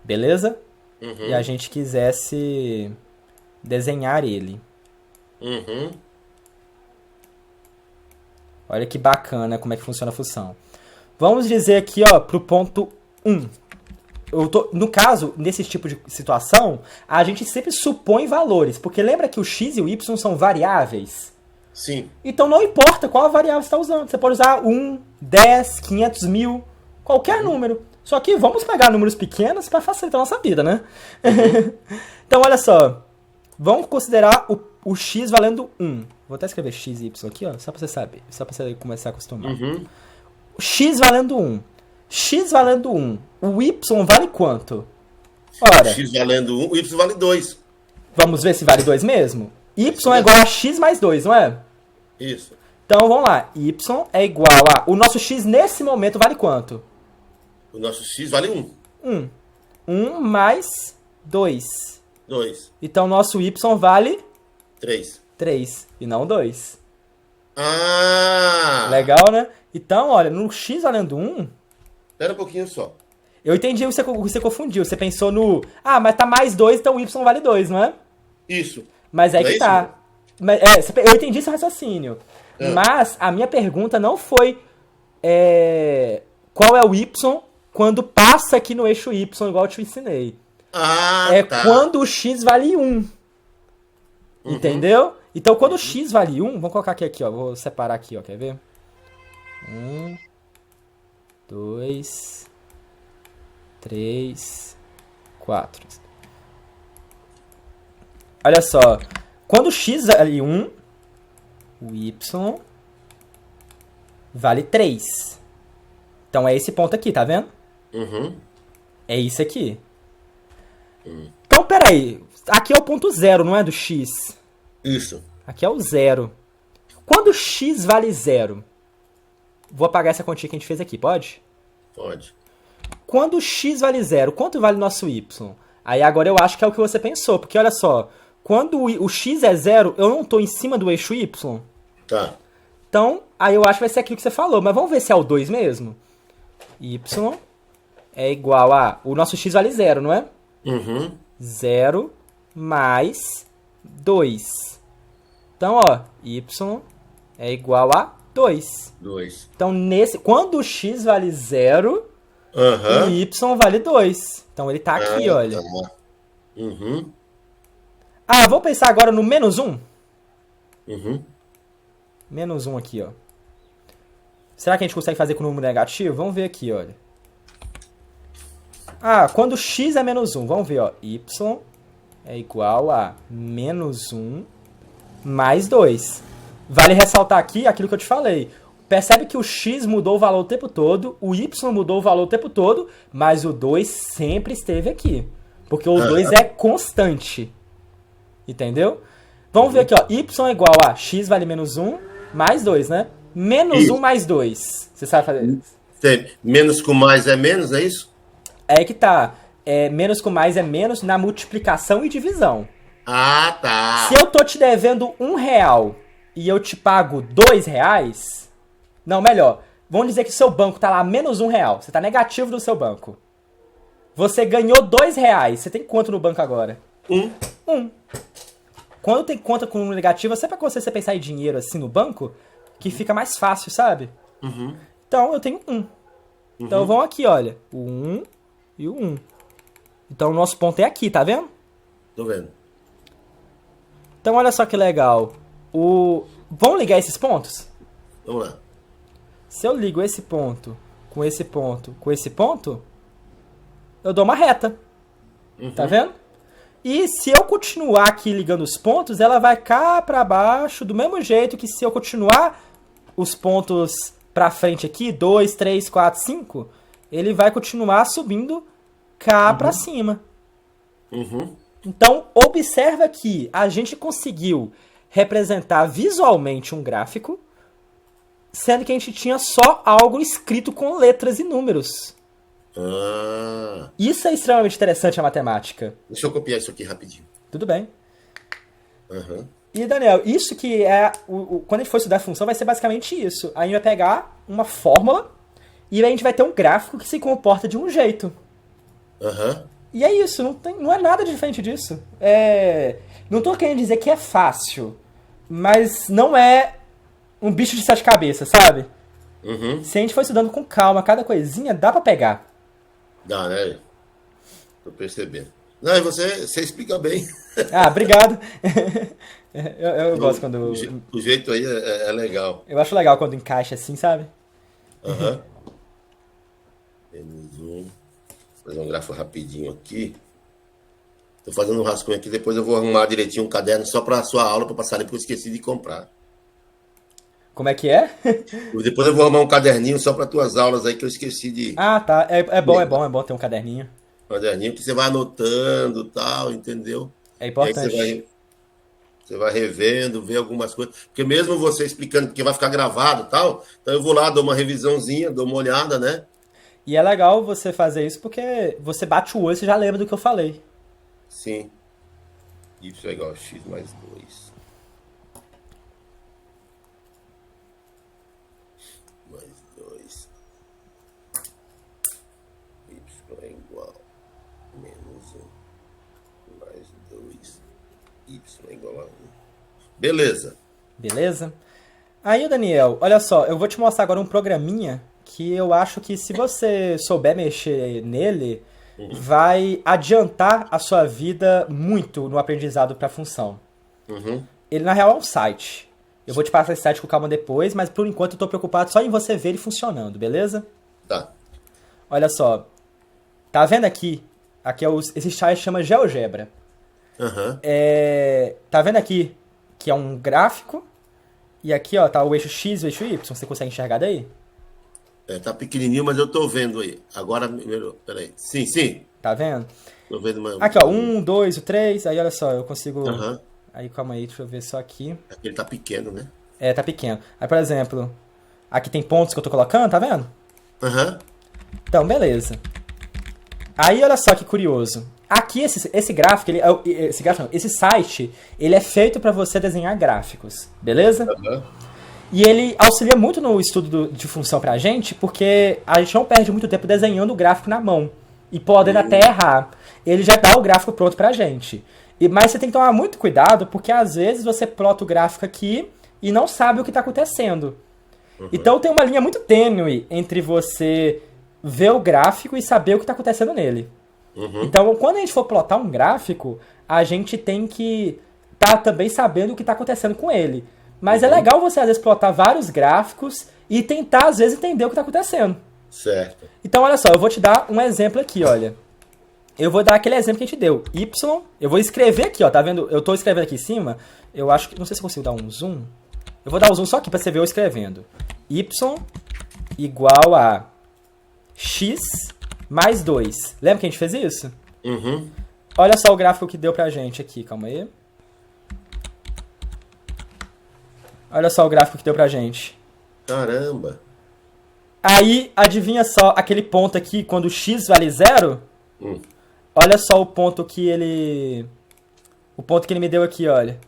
Beleza? E a gente quisesse desenhar ele. Olha que bacana como é que funciona a função. Vamos dizer aqui, ó, pro ponto 1. No caso, nesse tipo de situação, a gente sempre supõe valores. Porque lembra que o x e o y são variáveis? Sim. Então não importa qual a variável você está usando. Você pode usar 1, 10, 500, 1000, qualquer número. Só que vamos pegar números pequenos para facilitar a nossa vida, né? Então, olha só. Vamos considerar o x valendo 1. Vou até escrever x e y aqui, ó, só para você saber. Só para você começar a acostumar. O x valendo 1. X valendo 1. O y vale quanto? Ora, X valendo 1, o y vale 2. Vamos ver se vale 2 mesmo? Y é igual a x mais 2, não é? Isso. Então, vamos lá. Y é igual a... O nosso x nesse momento vale quanto? O nosso x vale 1. 1. 1 mais 2. 2. Então, nosso y vale 3. 3 e não 2. Ah! Legal, né? Então, olha, no x valendo 1, Espera um pouquinho só. eu entendi o que você confundiu. Você pensou no... Ah, mas tá mais 2, então o y vale 2, não é? Isso. Mas é Não é que isso, tá. né? Mas, eu entendi seu raciocínio. Mas a minha pergunta não foi qual é o y quando passa aqui no eixo y, igual eu te ensinei. Ah, É tá. quando o x vale 1. Entendeu? Então, quando o x vale 1, vamos colocar aqui, ó. Vou separar aqui, ó. Quer ver? 1, 2, 3, 4. Olha só. Quando o x vale 1, o y vale 3. Então é esse ponto aqui, tá vendo? Uhum. É isso aqui. Então, peraí. Aqui é o ponto 0, não é do x? Isso. Aqui é o 0. Quando x vale 0? Vou apagar essa continha que a gente fez aqui, pode? Pode. Quando x vale 0, quanto vale nosso y? Aí agora eu acho que é o que você pensou, porque olha só, quando o x é 0, eu não estou em cima do eixo y. Tá. Então, aí eu acho que vai ser aquilo que você falou, mas vamos ver se é o 2 mesmo? Y é igual a... O nosso x vale 0, não é? Uhum. 0 mais 2. Então, ó, y é igual a 2. 2. Então, quando o x vale 0, Aham. o y vale 2. Então, ele tá aqui, olha. Tá. Uhum. Ah, vou pensar agora no menos 1. Uhum. Menos 1 aqui, ó. Será que a gente consegue fazer com número negativo? Vamos ver aqui, olha. Ah, quando x é menos 1, vamos ver, ó. Y é igual a menos 1 mais 2. Vale ressaltar aqui aquilo que eu te falei. Percebe que o x mudou o valor o tempo todo, o y mudou o valor o tempo todo, mas o 2 sempre esteve aqui. Porque o 2 é constante. Entendeu? Vamos ver aqui, ó. Y é igual a x vale menos 1 mais 2, né? Menos Isso. 1 mais 2. Você sabe fazer isso? Tem. Menos com mais é menos, é isso? É aí que tá. Menos com mais é menos na multiplicação e divisão. Ah, tá. Se eu tô te devendo R$1 e eu te pago R$2... Não, melhor. Vamos dizer que seu banco tá lá menos R$1. Você tá negativo no seu banco. Você ganhou R$2. Você tem quanto no banco agora? 1. Quando tem conta com número negativo, é sempre quando você pensar em dinheiro assim no banco, que fica mais fácil, sabe? Uhum. Então eu tenho 1. Então vamos aqui, olha. O 1 e o 1. Então o nosso ponto é aqui, tá vendo? Tô vendo. Então olha só que legal. Vamos ligar esses pontos? Vamos lá. Se eu ligo esse ponto com esse ponto com esse ponto, eu dou uma reta. Tá vendo? E se eu continuar aqui ligando os pontos, ela vai cá pra baixo do mesmo jeito que se eu continuar os pontos pra frente aqui, 2, 3, 4, 5, ele vai continuar subindo cá pra cima. Uhum. Então, observa que a gente conseguiu representar visualmente um gráfico, sendo que a gente tinha só algo escrito com letras e números. Ah. Isso é extremamente interessante a matemática. Deixa eu copiar isso aqui rapidinho. Tudo bem. Uhum. E, Daniel, isso que é... quando a gente for estudar função, vai ser basicamente isso. A gente vai pegar uma fórmula e aí a gente vai ter um gráfico que se comporta de um jeito. Uhum. E é isso, não é nada diferente disso. Não tô querendo dizer que é fácil, mas não é um bicho de sete cabeças, sabe? Uhum. Se a gente for estudando com calma, cada coisinha, dá pra pegar. Dá, né? Tô percebendo. Não, e você explica bem. Ah, obrigado. eu gosto quando... O jeito aí é legal. Eu acho legal quando encaixa assim, sabe? Aham. Menos 1. Vou fazer um gráfico rapidinho aqui. Tô fazendo um rascunho aqui, depois eu vou arrumar direitinho um caderno só para a sua aula, para passar ali, porque eu esqueci de comprar. Como é que é? Depois eu vou arrumar um caderninho só para tuas aulas aí, que eu esqueci de... Ah, tá. É bom ter um caderninho. Caderninho que você vai anotando e tal, entendeu? É importante. Aí você vai revendo, vê algumas coisas. Porque mesmo você explicando, porque vai ficar gravado e tal, então eu vou lá, dou uma revisãozinha, dou uma olhada, né? E é legal você fazer isso porque você bate o olho e você já lembra do que eu falei. Sim. Y é igual a x mais 2. Mais 2. Y é igual a menos 1 mais 2. Y é igual a 1. Beleza. Beleza? Aí, Daniel, olha só, eu vou te mostrar agora um programinha que eu acho que se você souber mexer nele, vai adiantar a sua vida muito no aprendizado para função. Ele, na real, é um site. Eu vou te passar esse site com calma depois, mas por enquanto eu tô preocupado só em você ver ele funcionando, beleza? Tá. Olha só. Tá vendo aqui? Aqui esse site chama GeoGebra. Tá vendo aqui que é um gráfico? E aqui, ó, tá o eixo X e o eixo Y. Você consegue enxergar daí? Tá pequenininho, mas eu tô vendo aí. Agora, peraí. Sim, sim. Tá vendo? Tô vendo mais. Aqui, ó, 1, 2, o 3. Aí, olha só, eu consigo... Aí, calma aí, deixa eu ver só aqui. Aqui ele tá pequeno, né? Tá pequeno. Aí, por exemplo, aqui tem pontos que eu tô colocando, tá vendo? Então, beleza. Aí, olha só que curioso. Aqui, esse gráfico, esse site, ele é feito para você desenhar gráficos, beleza? E ele auxilia muito no estudo de função pra gente, porque a gente não perde muito tempo desenhando o gráfico na mão. E podendo até errar. Ele já dá o gráfico pronto pra gente. Mas você tem que tomar muito cuidado, porque às vezes você plota o gráfico aqui e não sabe o que está acontecendo. Então tem uma linha muito tênue entre você ver o gráfico e saber o que está acontecendo nele. Então, quando a gente for plotar um gráfico, a gente tem que estar também sabendo o que está acontecendo com ele. Mas é legal você, às vezes, plotar vários gráficos e tentar, às vezes, entender o que está acontecendo. Certo. Então, olha só, eu vou te dar um exemplo aqui, olha. Eu vou dar aquele exemplo que a gente deu. Y, eu vou escrever aqui, ó, tá vendo? Eu tô escrevendo aqui em cima. Eu acho que, não sei se eu consigo dar um zoom. Eu vou dar um zoom só aqui pra você ver eu escrevendo. Y igual a X mais 2. Lembra que a gente fez isso? Olha só o gráfico que deu pra gente aqui, calma aí. Olha só o gráfico que deu pra gente. Caramba. Aí, adivinha só, aquele ponto aqui, quando o X vale 0... Olha só o ponto que ele... O ponto que ele me deu aqui, olha.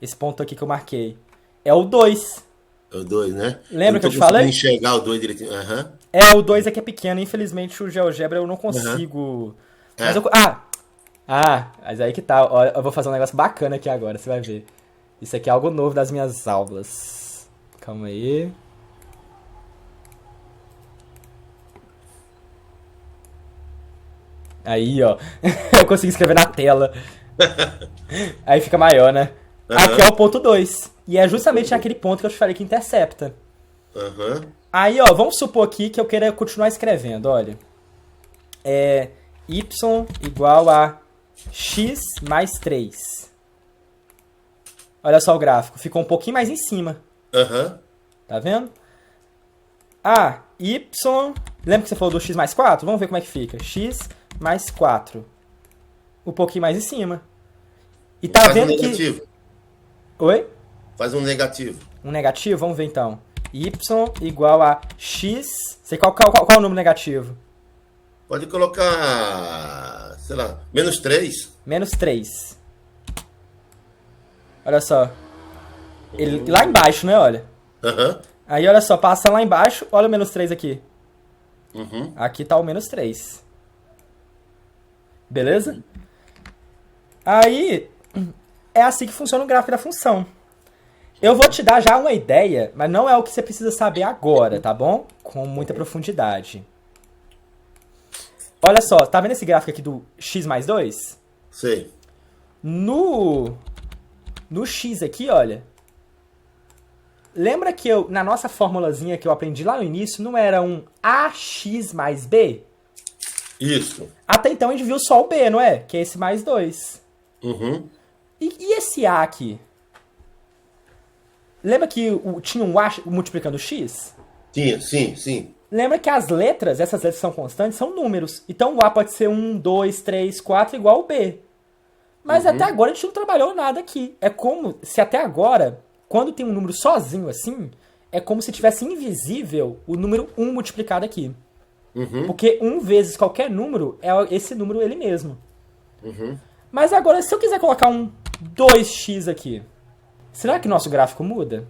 Esse ponto aqui que eu marquei. É o 2. É o 2, né? Lembra que eu te falei? Enxergar o 2 direitinho. O 2 aqui é pequeno. Infelizmente, o GeoGebra eu não consigo... Mas mas aí que tá. Ó, eu vou fazer um negócio bacana aqui agora, você vai ver. Isso aqui é algo novo das minhas aulas. Calma aí. Aí, ó. Eu consegui escrever na tela. Aí fica maior, né? Aqui é o ponto 2. E é justamente naquele ponto que eu te falei que intercepta. Aí, ó, vamos supor aqui que eu queira continuar escrevendo, olha. Y igual a X mais 3. Olha só o gráfico. Ficou um pouquinho mais em cima. Tá vendo? Y... Lembra que você falou do X mais 4? Vamos ver como é que fica. X mais 4. Um pouquinho mais em cima. E tá vendo que... negativo. Oi? Faz um negativo. Um negativo? Vamos ver então. Y igual a X... Qual é o número negativo? Pode colocar... Sei lá, menos 3. Menos 3. Olha só. Ele, lá embaixo, né? Olha. Aí, olha só. Passa lá embaixo. Olha o menos 3 aqui. Aqui tá o menos 3. Beleza? Aí, é assim que funciona o gráfico da função. Eu vou te dar já uma ideia, mas não é o que você precisa saber agora, tá bom? Com muita profundidade. Olha só, tá vendo esse gráfico aqui do X mais 2? Sei. No X aqui, olha. Lembra que na nossa formulazinha que eu aprendi lá no início, não era um AX mais B? Isso. Até então a gente viu só o B, não é? Que é esse mais 2. E esse A aqui? Lembra que tinha um A multiplicando o X? Tinha, sim. Lembra que as letras, essas letras são constantes, são números. Então o A pode ser 1, 2, 3, 4 igual ao B. Mas até agora a gente não trabalhou nada aqui. É como se até agora, quando tem um número sozinho assim, é como se tivesse invisível o número 1 multiplicado aqui. Porque 1 vezes qualquer número é esse número ele mesmo. Mas agora, se eu quiser colocar um 2x aqui, será que nosso gráfico muda?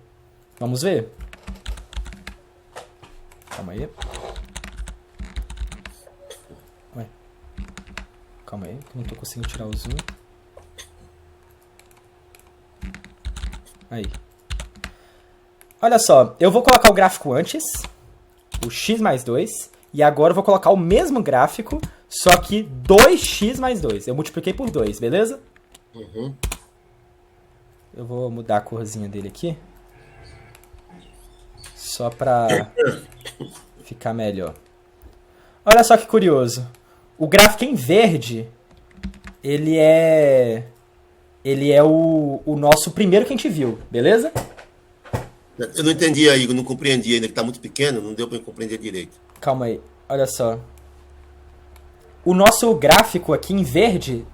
Vamos ver. Calma aí. Ué. Calma aí, que eu não tô conseguindo tirar o zoom. Aí. Olha só, eu vou colocar o gráfico antes, o x mais 2, e agora eu vou colocar o mesmo gráfico, só que 2x mais 2. Eu multipliquei por 2, beleza? Uhum. Eu vou mudar a corzinha dele aqui. Só pra ficar melhor. Olha só que curioso. O gráfico em verde, ele é o nosso primeiro que a gente viu, beleza? Eu não entendi aí, eu não compreendi ainda, que tá muito pequeno, não deu para compreender direito. Calma aí, olha só. O nosso gráfico aqui em verde,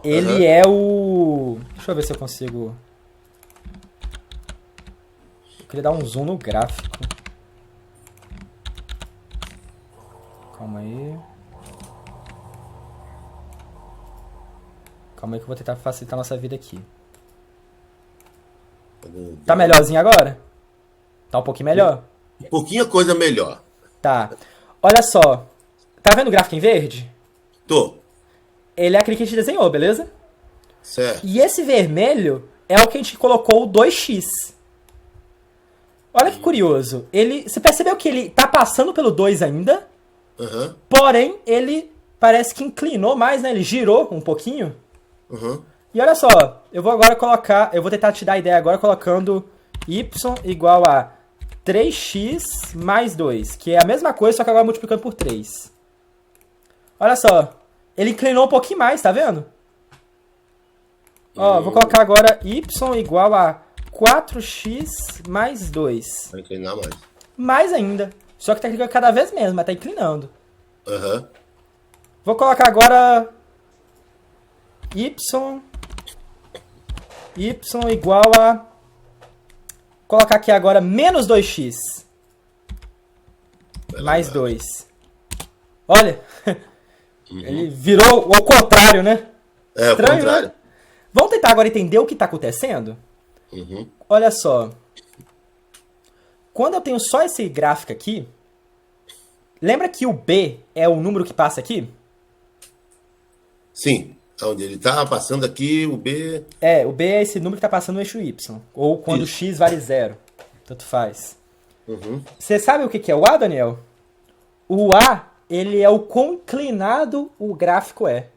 ele é o... Deixa eu ver se eu consigo... Eu queria dar um zoom no gráfico. Calma aí. Calma aí que eu vou tentar facilitar a nossa vida aqui. Tá melhorzinho agora? Tá um pouquinho melhor? Um pouquinho a coisa melhor. Tá. Olha só. Tá vendo o gráfico em verde? Tô. Ele é aquele que a gente desenhou, beleza? Certo. E esse vermelho é o que a gente colocou o 2x. Olha que curioso. Você percebeu que ele tá passando pelo 2 ainda? Uhum. Porém, ele parece que inclinou mais, né? Ele girou um pouquinho. Uhum. E olha só, eu vou tentar te dar a ideia agora colocando y igual a 3x mais 2, que é a mesma coisa, só que agora multiplicando por 3. Olha só, ele inclinou um pouquinho mais, tá vendo? Ó, vou colocar agora y igual a 4x mais 2. Vai inclinar mais. Mais ainda, só que tá inclinando cada vez menos, mas tá inclinando. Uhum. Vou colocar agora y igual a... Colocar aqui agora menos 2x. Mais 2. Olha, ele virou ao contrário, né? É, ao Estranho, contrário. né? Vamos tentar agora entender o que está acontecendo? Uhum. Olha só. Quando eu tenho só esse gráfico aqui, lembra que o B é o número que passa aqui? Sim. Onde ele tá passando aqui, o B... É, o B é esse número que está passando no eixo Y. Ou quando o x vale 0. Tanto faz. Uhum. Você sabe o que é o A, Daniel? O A, ele é o quão inclinado o gráfico é.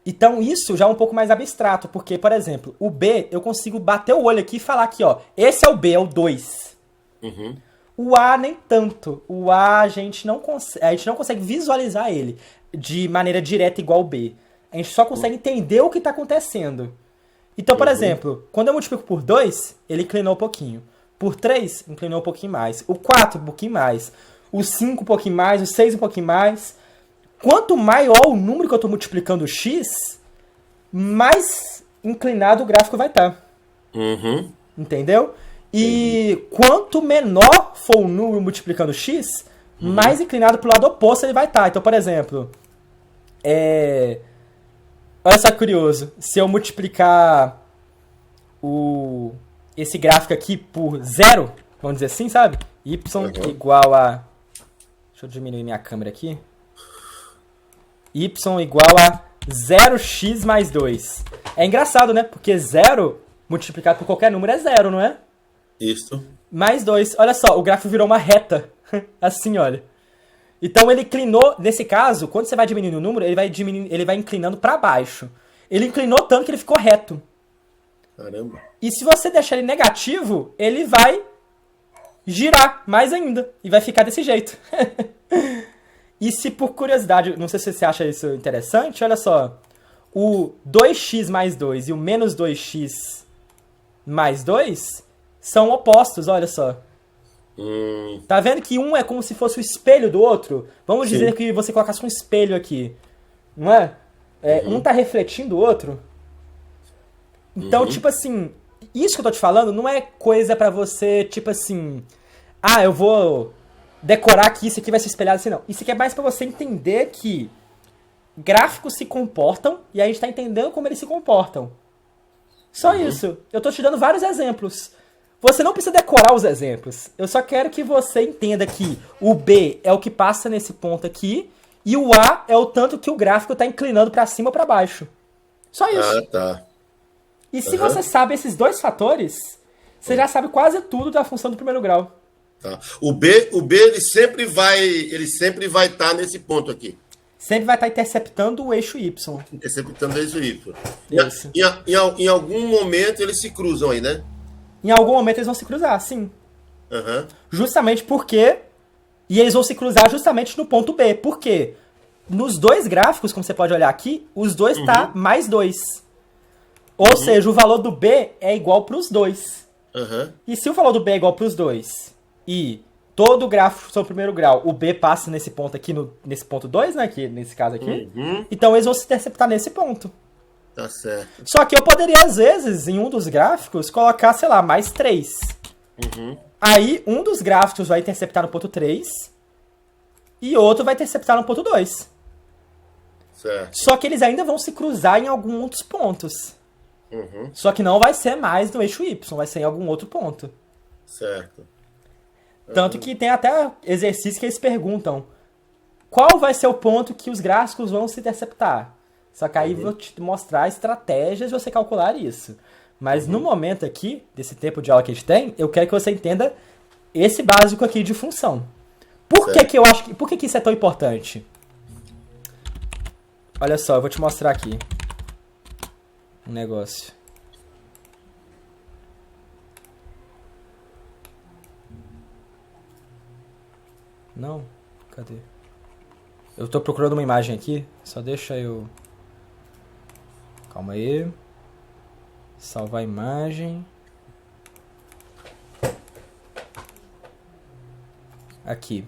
Então isso já é um pouco mais abstrato, porque, por exemplo, o B, eu consigo bater o olho aqui e falar aqui, ó, esse é o B, é o 2. Uhum. O A nem tanto. O A a gente não consegue visualizar ele de maneira direta igual o B. A gente só consegue entender o que está acontecendo. Então, por exemplo, quando eu multiplico por 2, ele inclinou um pouquinho. Por 3, inclinou um pouquinho mais. O 4, um pouquinho mais. O 5, um pouquinho mais. O 6, um pouquinho mais. Quanto maior o número que eu estou multiplicando o x, mais inclinado o gráfico vai estar. Uhum. Entendeu? E quanto menor for o número multiplicando x, mais inclinado para o lado oposto ele vai estar. Então, por exemplo, olha só que curioso. Se eu multiplicar esse gráfico aqui por 0, vamos dizer assim, sabe? Y igual a... Deixa eu diminuir minha câmera aqui. Y igual a 0x mais 2. É engraçado, né? Porque 0 multiplicado por qualquer número é 0, não é? Isso. Mais 2. Olha só, o gráfico virou uma reta. Assim, olha. Então ele inclinou, nesse caso, quando você vai diminuindo o número, ele vai inclinando para baixo. Ele inclinou tanto que ele ficou reto. Caramba. E se você deixar ele negativo, ele vai girar mais ainda. E vai ficar desse jeito. E se por curiosidade, não sei se você acha isso interessante, olha só. O 2x mais 2 e o menos 2x mais 2 são opostos, olha só. Tá vendo que um é como se fosse o espelho do outro? Vamos dizer que você colocasse um espelho aqui. Não é? Um tá refletindo o outro. Então, tipo assim, isso que eu tô te falando não é coisa pra você, tipo assim... Ah, eu vou decorar que isso aqui vai ser espelhado assim, não. Isso aqui é mais pra você entender que gráficos se comportam e a gente está entendendo como eles se comportam. Só isso. Eu tô te dando vários exemplos. Você não precisa decorar os exemplos. Eu só quero que você entenda que o B é o que passa nesse ponto aqui e o A é o tanto que o gráfico está inclinando para cima ou para baixo. Só isso. Ah, tá. E se você sabe esses dois fatores, você já sabe quase tudo da função do primeiro grau. Tá. O B ele sempre vai estar nesse ponto aqui. Sempre vai estar interceptando o eixo Y. Interceptando esse Y. Isso. Em algum momento eles se cruzam aí, né? Em algum momento eles vão se cruzar, sim. Uhum. Justamente porque... E eles vão se cruzar justamente no ponto B. Por quê? Nos dois gráficos, como você pode olhar aqui, os dois tá mais 2. Ou seja, o valor do B é igual para os dois. Uhum. E se o valor do B é igual para os dois e todo o gráfico do primeiro grau, o B passa nesse ponto aqui, nesse ponto 2, né? Aqui, nesse caso aqui. Então eles vão se interceptar nesse ponto. Tá certo. Só que eu poderia, às vezes, em um dos gráficos, colocar, sei lá, mais 3. Aí, um dos gráficos vai interceptar no ponto 3 e outro vai interceptar no ponto 2. Certo. Só que eles ainda vão se cruzar em alguns outros pontos. Só que não vai ser mais no eixo Y, vai ser em algum outro ponto. Certo. Tanto que tem até exercícios que eles perguntam qual vai ser o ponto que os gráficos vão se interceptar. Só que aí vou te mostrar estratégias de você calcular isso. Mas no momento aqui, desse tempo de aula que a gente tem, eu quero que você entenda esse básico aqui de função. Por que eu acho que... Por que isso é tão importante? Olha só, eu vou te mostrar aqui um negócio. Não? Cadê? Eu tô procurando uma imagem aqui, só deixa eu... Calma aí. Salvar a imagem. Aqui.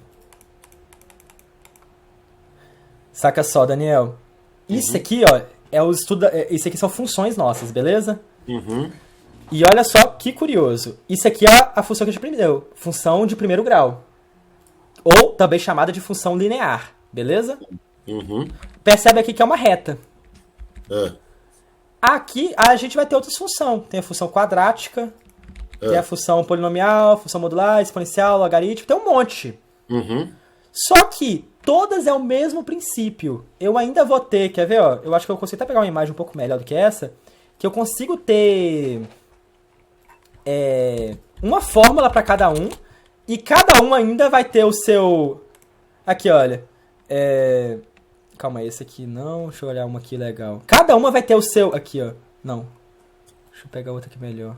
Saca só, Daniel. Isso aqui, ó, é o estudo. Isso aqui são funções nossas, beleza? E olha só que curioso. Isso aqui é a função que a gente aprendeu. Função de primeiro grau. Ou também chamada de função linear, beleza? Percebe aqui que é uma reta. Aqui a gente vai ter outras funções. Tem a função quadrática, tem a função polinomial, função modular, exponencial, logarítmico, tem um monte. Só que todas é o mesmo princípio. Eu ainda vou ter, quer ver, ó? Eu acho que eu consigo até pegar uma imagem um pouco melhor do que essa, que eu consigo ter uma fórmula para cada um, e cada um ainda vai ter o seu... Aqui, olha. Calma aí, esse aqui não. Deixa eu olhar uma aqui legal. Cada uma vai ter o seu... Aqui, ó. Não. Deixa eu pegar outra aqui melhor.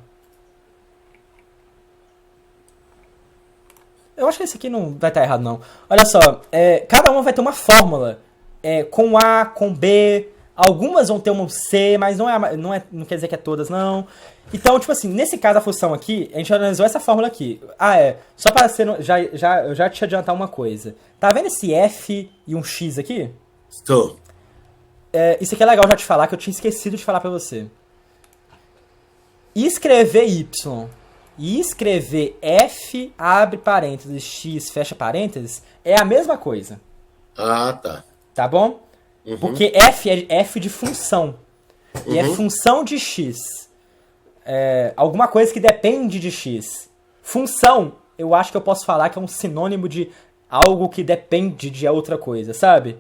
Eu acho que esse aqui não vai estar errado, não. Olha só. Cada uma vai ter uma fórmula. Com A, com B. Algumas vão ter um C, mas não quer dizer que é todas, não. Então, tipo assim, nesse caso da função aqui, a gente analisou essa fórmula aqui. Só para ser... Eu já te adiantar uma coisa. Tá vendo esse F e um X aqui? Estou. Isso aqui é legal já te falar, que eu tinha esquecido de falar pra você. Escrever Y e escrever F, abre parênteses, X, fecha parênteses, é a mesma coisa. Ah, tá. Tá bom? Porque F é F de função. E é função de X. Alguma coisa que depende de X. Função, eu acho que eu posso falar que é um sinônimo de algo que depende de outra coisa, sabe?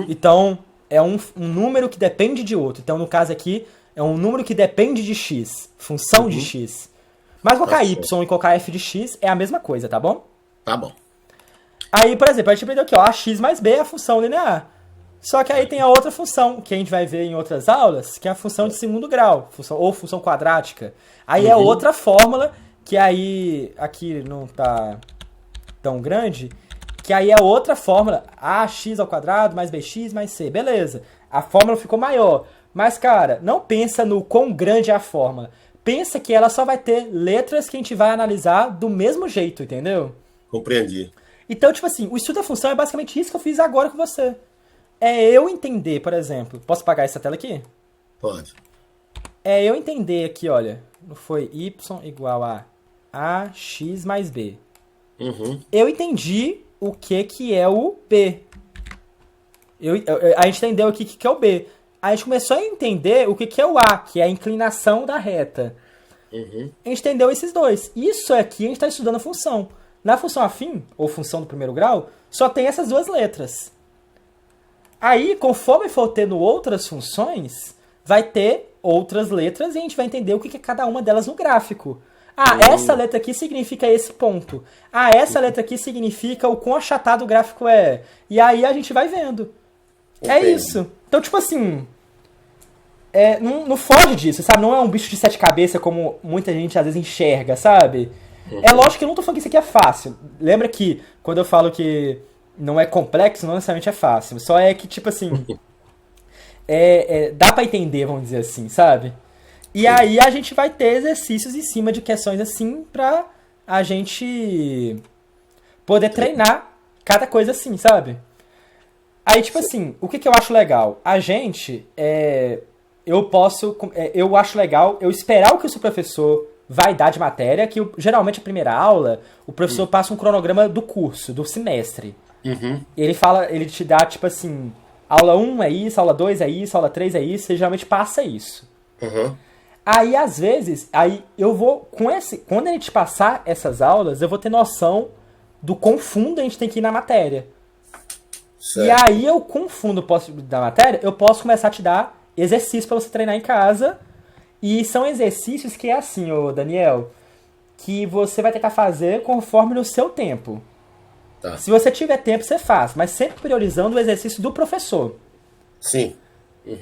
Então, é um número que depende de outro. Então, no caso aqui, é um número que depende de X. Função de X. Mas colocar Y e colocar F de X é a mesma coisa, tá bom? Tá bom. Aí, por exemplo, a gente aprendeu aqui, ó, AX mais B é a função linear. Só que aí tem a outra função, que a gente vai ver em outras aulas, que é a função de segundo grau, ou função quadrática. Aí é outra fórmula, que aí, aqui não tá tão grande, que aí é outra fórmula, ax ao quadrado mais bx mais c. Beleza, a fórmula ficou maior. Mas, cara, não pensa no quão grande é a fórmula. Pensa que ela só vai ter letras que a gente vai analisar do mesmo jeito, entendeu? Compreendi. Então, tipo assim, o estudo da função é basicamente isso que eu fiz agora com você. É eu entender, por exemplo... Posso apagar essa tela aqui? Pode. É eu entender aqui, olha. Foi y igual a ax mais b. Eu entendi o que é o b. A gente entendeu aqui o que é o B. A gente começou a entender o que é o A, que é a inclinação da reta. A gente entendeu esses dois. Isso aqui a gente está estudando a função. Na função afim, ou função do primeiro grau, só tem essas duas letras. Aí, conforme for tendo outras funções, vai ter outras letras e a gente vai entender o que é cada uma delas no gráfico. Ah, essa letra aqui significa esse ponto. Ah, essa letra aqui significa o quão achatado o gráfico é. E aí a gente vai vendo. É isso. Então, tipo assim... não foge disso, sabe? Não é um bicho de sete cabeças como muita gente às vezes enxerga, sabe? É lógico que eu não tô falando que isso aqui é fácil. Lembra que quando eu falo que não é complexo, não necessariamente é fácil. Só é que, tipo assim... dá pra entender, vamos dizer assim, sabe? E aí a gente vai ter exercícios em cima de questões assim pra a gente poder treinar cada coisa assim, sabe? Aí, tipo assim, o que eu acho legal? A gente, eu acho legal eu esperar o que o seu professor vai dar de matéria, que geralmente a primeira aula, o professor passa um cronograma do curso, do semestre. Ele te dá, tipo assim, aula 1 é isso, aula 2 é isso, aula 3 é isso, ele geralmente passa isso. Aí, às vezes, eu vou, quando a gente passar essas aulas, eu vou ter noção do quão fundo a gente tem que ir na matéria. Certo. E aí, eu, com fundo da matéria, eu posso começar a te dar exercícios para você treinar em casa. E são exercícios que é assim, ô Daniel, que você vai tentar fazer conforme no seu tempo. Tá. Se você tiver tempo, você faz, mas sempre priorizando o exercício do professor. Sim.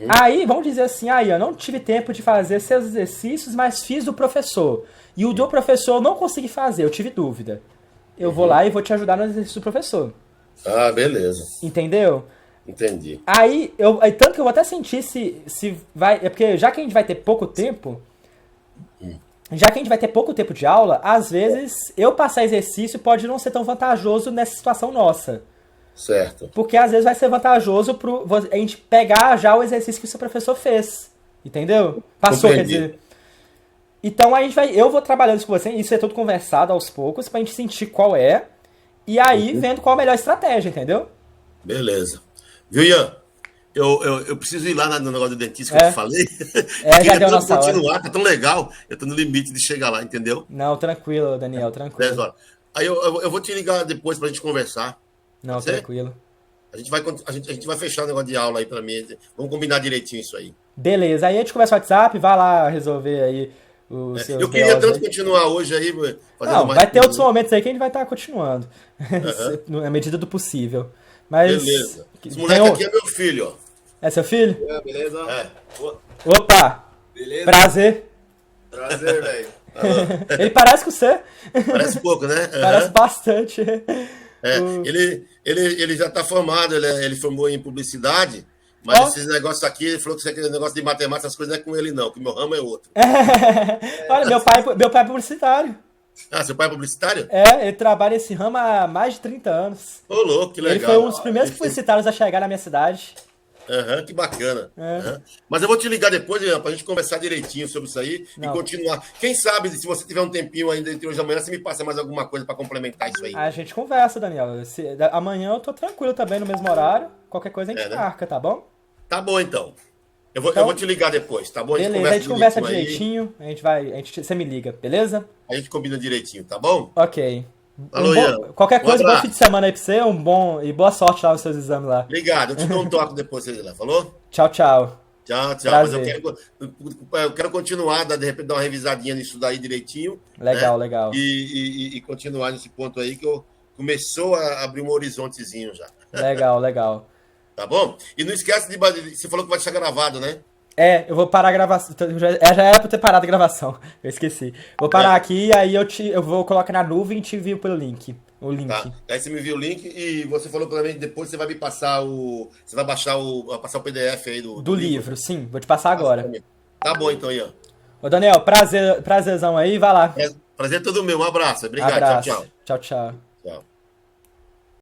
Aí, vamos dizer assim, eu não tive tempo de fazer seus exercícios, mas fiz do professor. E o do professor eu não consegui fazer, eu tive dúvida. Eu vou lá e vou te ajudar no exercício do professor. Ah, beleza. Entendeu? Entendi. Aí, tanto que eu vou até sentir se vai... É porque já que a gente vai ter pouco tempo... Já que a gente vai ter pouco tempo de aula, às vezes eu passar exercício pode não ser tão vantajoso nessa situação nossa. Certo. Porque às vezes vai ser vantajoso a gente pegar já o exercício que o seu professor fez. Entendeu? Passou, quer dizer. Então eu vou trabalhando isso com você, isso é tudo conversado aos poucos, pra gente sentir qual é. E aí vendo qual a melhor estratégia, entendeu? Beleza. Viu, Ian? Eu preciso ir lá no negócio do dentista que eu te falei. Já deu nossa continuar, tá tão legal. Eu tô no limite de chegar lá, entendeu? Não, tranquilo, Daniel, tranquilo. 10 horas. Aí eu vou te ligar depois pra gente conversar. Não, tranquilo. A gente vai fechar o negócio de aula aí pra mim. Vamos combinar direitinho isso aí. Beleza, aí a gente conversa no WhatsApp, vai lá resolver aí os seus Eu queria tanto continuar hoje aí. Não, vai ter outros momentos aí que a gente vai estar continuando. Na medida do possível. Mas, beleza. Esse moleque aqui é meu filho, ó. É seu filho? Beleza? Opa! Beleza? Prazer, velho. Ele parece com você. Parece pouco, né? Parece bastante. Ele já tá formado, ele formou em publicidade, mas esses negócios aqui, ele falou que esse negócio de matemática, essas coisas não é com ele não, que meu ramo é outro. Olha, meu pai é publicitário. Ah, seu pai é publicitário? Ele trabalha nesse ramo há mais de 30 anos. Ô, louco, que legal. Ele foi um dos primeiros publicitários a chegar na minha cidade. Que bacana. Mas eu vou te ligar depois, Ian, pra gente conversar direitinho sobre isso aí e continuar. Quem sabe, se você tiver um tempinho ainda entre hoje e amanhã, você me passa mais alguma coisa pra complementar isso aí. A gente conversa, Daniel. Amanhã eu tô tranquilo também, no mesmo horário. Qualquer coisa a gente marca, tá bom? Tá bom, então. Eu vou te ligar depois, tá bom? Beleza, a gente conversa direitinho. Você me liga, beleza? A gente combina direitinho, tá bom? Ok. Alô, Ian. Qualquer coisa, bom fim de semana aí pra você, e boa sorte lá nos seus exames lá. Obrigado, eu te dou um toque depois, você lá, falou? Tchau, tchau. Tchau. Prazer. Mas eu quero continuar, de repente dar uma revisadinha nisso daí direitinho. Legal, né? legal. E continuar nesse ponto aí que começou a abrir um horizontezinho já. Legal. Tá bom? E não esquece você falou que vai deixar gravado, né? Eu vou parar a gravação. Já era pra ter parado a gravação. Eu esqueci. Vou parar aqui, aí eu vou colocar na nuvem e te envio pelo link. O link. Tá. Aí você me envia o link e você falou pra mim, depois você vai me passar Você vai passar o PDF aí do livro. Sim, vou te passar agora. Tá bom então, Ian. Ô, Daniel, prazerzão aí, vai lá. Prazer todo meu. Um abraço. Obrigado. Abraço. Tchau. Tchau. Tchau.